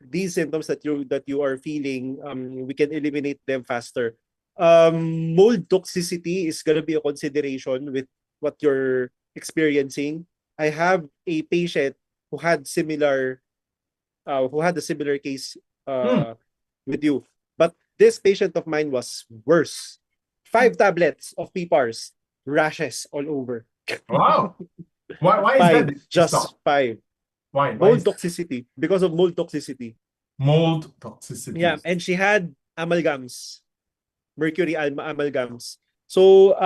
Speaker 2: these symptoms that you are feeling, we can eliminate them faster. Mold toxicity is gonna be a consideration with what you're experiencing. I have a patient who had a similar case with you, but this patient of mine was worse. 5 tablets of PPARS, rashes all over.
Speaker 11: Wow. Why is
Speaker 2: 5,
Speaker 11: that?
Speaker 2: just 5.
Speaker 11: Why?
Speaker 2: Mold toxicity. Because of mold toxicity.
Speaker 11: Mold toxicity.
Speaker 2: Yeah, and she had amalgams, mercury amalgams. So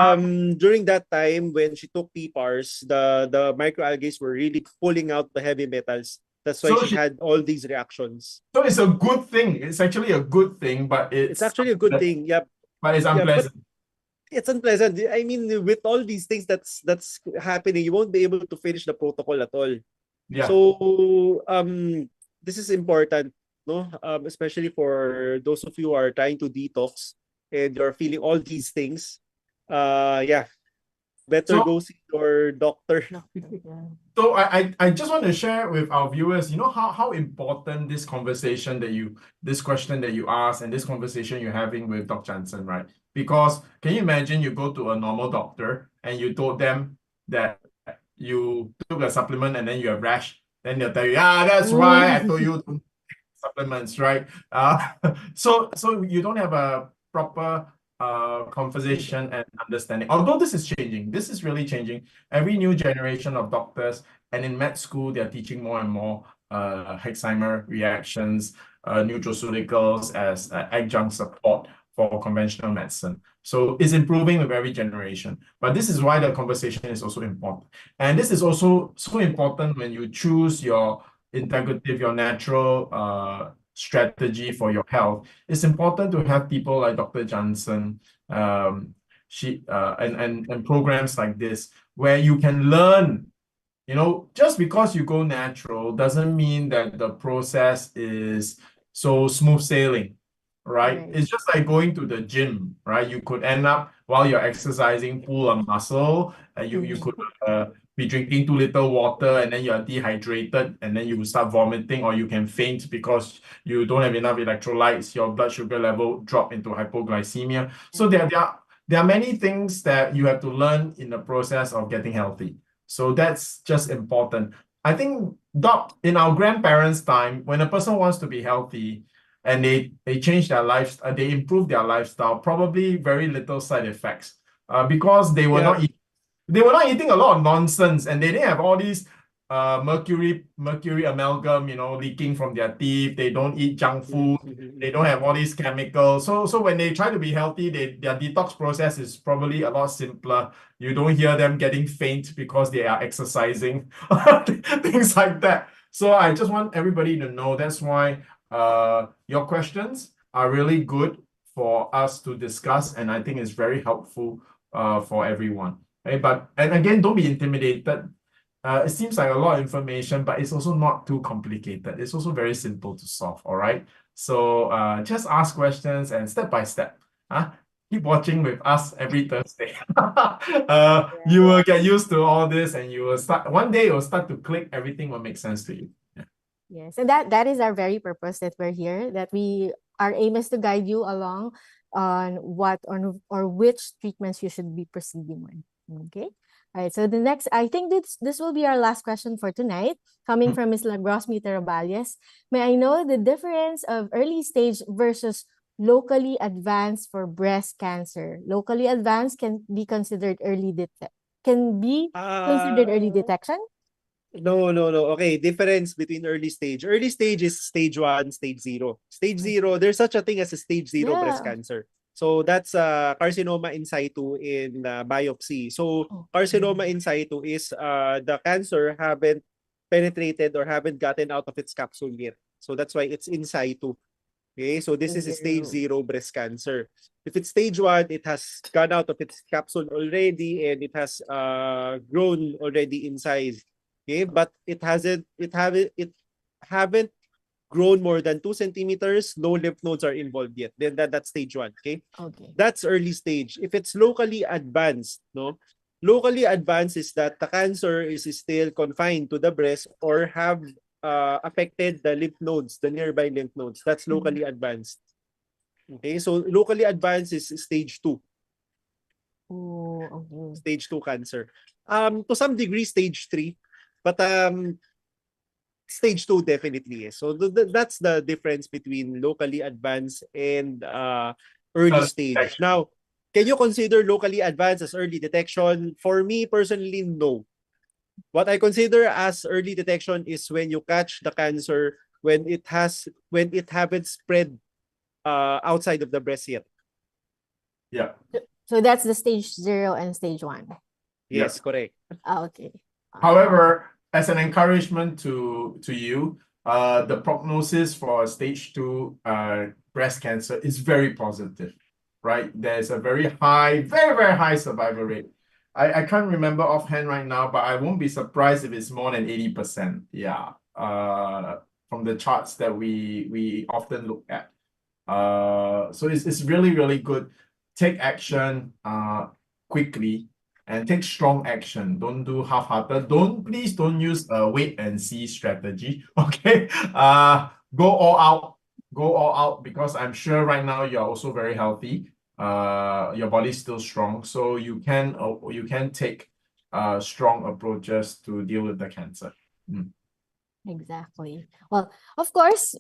Speaker 2: during that time when she took PPARS, the microalgae were really pulling out the heavy metals. That's why she had all these reactions.
Speaker 11: So it's a good thing. It's actually a good thing, but it's
Speaker 2: actually a good thing. Yep.
Speaker 11: But it's unpleasant.
Speaker 2: But it's unpleasant. I mean, with all these things that's happening, you won't be able to finish the protocol at all.
Speaker 11: Yeah.
Speaker 2: So this is important, no? Especially for those of you who are trying to detox and you're feeling all these things. Yeah, better go see your doctor.
Speaker 11: So I just want to share with our viewers, how important this conversation this question that you asked and this conversation you're having with Dr. Jansen, right? Because can you imagine you go to a normal doctor and you told them that you took a supplement and then you have rash, then they'll tell you, that's why I told you to take supplements, right? So you don't have a proper conversation and understanding. Although this is changing, this is really changing. Every new generation of doctors, and in med school, they're teaching more and more Herxheimer reactions, nutraceuticals as adjunct support for conventional medicine. So it's improving with every generation. But this is why the conversation is also important. And this is also so important when you choose your integrative, your natural strategy for your health. It's important to have people like Dr. Jansen, and programs like this where you can learn. Just because you go natural doesn't mean that the process is so smooth sailing, right? It's just like going to the gym, right? You could end up while you're exercising, pull a muscle. You could be drinking too little water and then you're dehydrated and then you will start vomiting, or you can faint because you don't have enough electrolytes. Your blood sugar level drop into hypoglycemia. So there are many things that you have to learn in the process of getting healthy. So that's just important. I think, Doc, in our grandparents' time, when a person wants to be healthy and they change their lives, they improve their lifestyle, probably very little side effects, because they were not eating a lot of nonsense, and they didn't have all these mercury amalgam, leaking from their teeth. They don't eat junk food. They don't have all these chemicals. So when they try to be healthy, their detox process is probably a lot simpler. You don't hear them getting faint because they are exercising, things like that. So I just want everybody to know that's why your questions are really good for us to discuss, and I think it's very helpful for everyone. Okay? And again, don't be intimidated. It seems like a lot of information, but it's also not too complicated. It's also very simple to solve, all right? So just ask questions and step by step. Keep watching with us every Thursday. You will get used to all this, and you will start, one day it will start to click, everything will make sense to you.
Speaker 10: Yes, and that is our very purpose that we're here, that our aim is to guide you along on or which treatments you should be proceeding with. Okay. All right. So the next, I think this will be our last question for tonight, coming from Ms. Lagrosmi Terabales. May I know the difference of early stage versus locally advanced for breast cancer? Locally advanced can be considered early detection?
Speaker 2: No. Okay, difference between early stage. Early stage is stage 1, stage 0. Stage 0, there's such a thing as a stage 0 breast cancer. So that's carcinoma in situ in biopsy. So carcinoma in situ is the cancer haven't penetrated or haven't gotten out of its capsule yet. So that's why it's in situ. Okay, so this is a stage 0 breast cancer. If it's stage 1, it has gone out of its capsule already and it has grown already in size. Okay, but it haven't grown more than 2 centimeters. No lymph nodes are involved yet. Then that's stage 1. Okay. That's early stage. If it's locally advanced, locally advanced is that the cancer is still confined to the breast or have affected the lymph nodes, the nearby lymph nodes. That's locally advanced. Okay, so locally advanced is stage 2. Stage 2 cancer. To some degree, stage 3. But stage 2 definitely is. So that's the difference between locally advanced and early stage. Now, can you consider locally advanced as early detection? For me personally, no. What I consider as early detection is when you catch the cancer when it haven't spread outside of the breast yet.
Speaker 11: Yeah.
Speaker 10: So that's the stage 0 and stage 1.
Speaker 2: Yes, correct.
Speaker 10: Okay.
Speaker 11: However, as an encouragement to you, the prognosis for stage 2 breast cancer is very positive, right? There's a very high, very, very high survival rate. I can't remember offhand right now, but I won't be surprised if it's more than 80%. Yeah. From the charts that we often look at. So it's really, really good. Take action quickly. And take strong action. Don't do half-hearted. Please don't use a wait and see strategy. Okay. Go all out. Go all out, because I'm sure right now you're also very healthy. Your body's still strong, so you can take strong approaches to deal with the cancer.
Speaker 10: Exactly. Well, of course,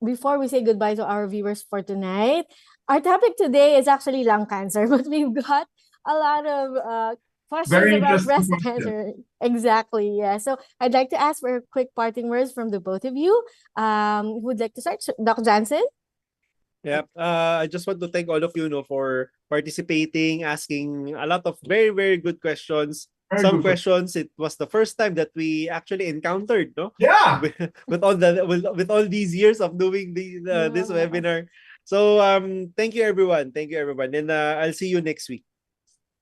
Speaker 10: before we say goodbye to our viewers for tonight, our topic today is actually lung cancer, but we've got a lot of questions about breast cancer. Exactly, yeah. So I'd like to ask for quick parting words from the both of you. Who would like to start? Dr. Jansen?
Speaker 2: Yeah, I just want to thank all of you for participating, asking a lot of very, very good questions. Some questions, it was the first time that we actually encountered, no?
Speaker 11: Yeah.
Speaker 2: with all these years of doing this webinar. So thank you everyone. Thank you everyone. And I'll see you next week.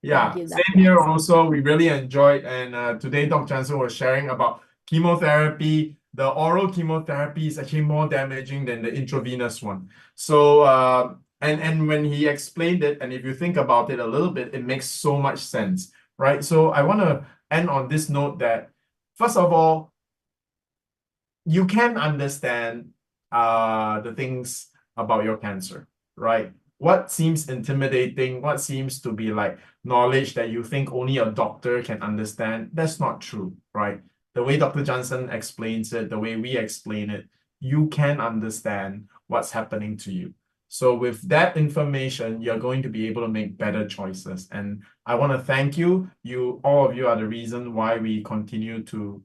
Speaker 11: Yeah, same here also. We really enjoyed, and today Dr. Jansen was sharing about chemotherapy. The oral chemotherapy is actually more damaging than the intravenous one. So And when he explained it, and if you think about it a little bit, it makes so much sense, right? So I want to end on this note that, first of all, you can understand the things about your cancer, right? What seems intimidating, what seems to be like knowledge that you think only a doctor can understand, that's not true, right? The way Dr. Jansen explains it, the way we explain it, you can understand what's happening to you. So with that information, you're going to be able to make better choices. And I want to thank you. All of you are the reason why we continue to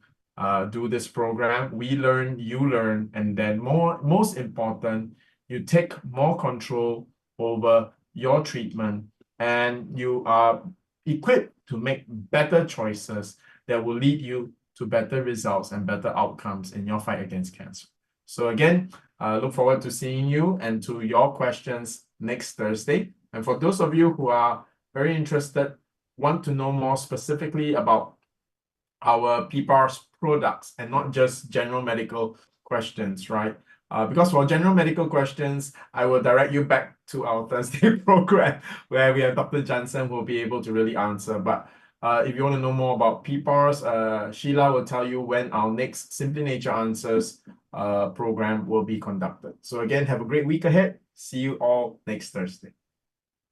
Speaker 11: do this program. We learn, you learn, and then most important, you take more control over your treatment, and you are equipped to make better choices that will lead you to better results and better outcomes in your fight against cancer. So again, look forward to seeing you and to your questions next Thursday. And for those of you who are very interested, want to know more specifically about our PPARS products and not just general medical questions, right? Because for general medical questions, I will direct you back to our Thursday program where we have Dr. Jansen who will be able to really answer. But if you want to know more about PPARS, Sheila will tell you when our next Simply Nature Answers program will be conducted. So again, have a great week ahead. See you all next Thursday.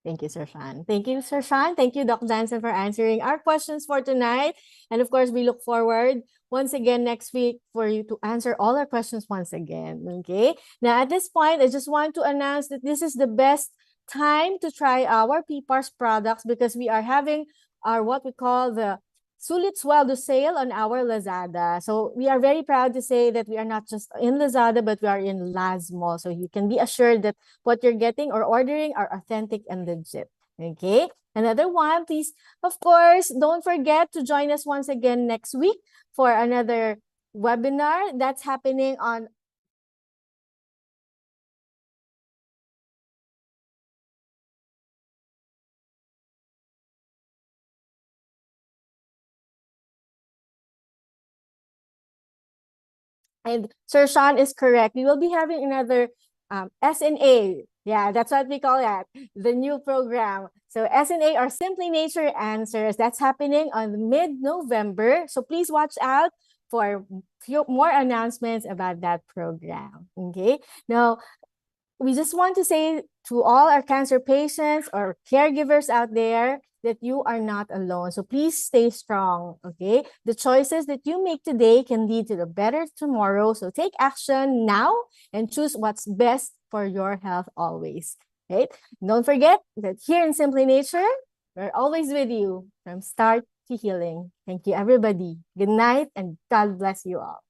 Speaker 10: Thank you, Sir Shyan. Thank you, Sir Shyan. Thank you, Dr. Jansen, for answering our questions for tonight. And of course, we look forward once again next week for you to answer all our questions once again. Okay. Now, at this point, I just want to announce that this is the best time to try our PPARS products because we are having our what we call the Sulit Sweldo sale on our Lazada. So we are very proud to say that we are not just in Lazada, but we are in Lazmo. So you can be assured that what you're getting or ordering are authentic and legit. Okay. Another one, please, of course, don't forget to join us once again next week for another webinar that's happening on and Sir Shyan is correct. We will be having another SNA. Yeah, that's what we call that, the new program. So SNA or Simply Nature Answers. That's happening on mid-November. So please watch out for more announcements about that program. Okay. Now, we just want to say to all our cancer patients or caregivers out there that you are not alone. So please stay strong, okay? The choices that you make today can lead to the better tomorrow. So take action now and choose what's best for your health always, right? Don't forget that here in Simply Nature, we're always with you from start to healing. Thank you, everybody. Good night and God bless you all.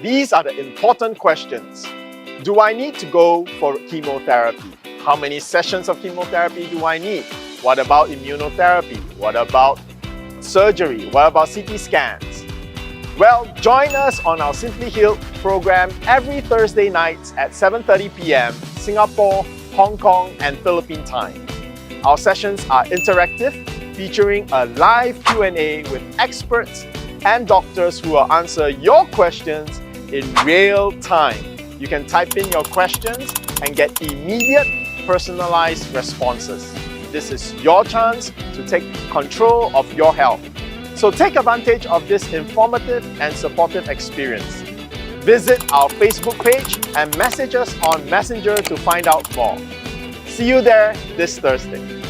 Speaker 1: These are the important questions. Do I need to go for chemotherapy? How many sessions of chemotherapy do I need? What about immunotherapy? What about surgery? What about CT scans? Well, join us on our Simply Healed program every Thursday nights at 7:30 p.m. Singapore, Hong Kong, and Philippine time. Our sessions are interactive, featuring a live Q&A with experts and doctors who will answer your questions in real time. You can type in your questions and get immediate personalized responses. This is your chance to take control of your health. So take advantage of this informative and supportive experience. Visit our Facebook page and message us on Messenger to find out more. See you there this Thursday.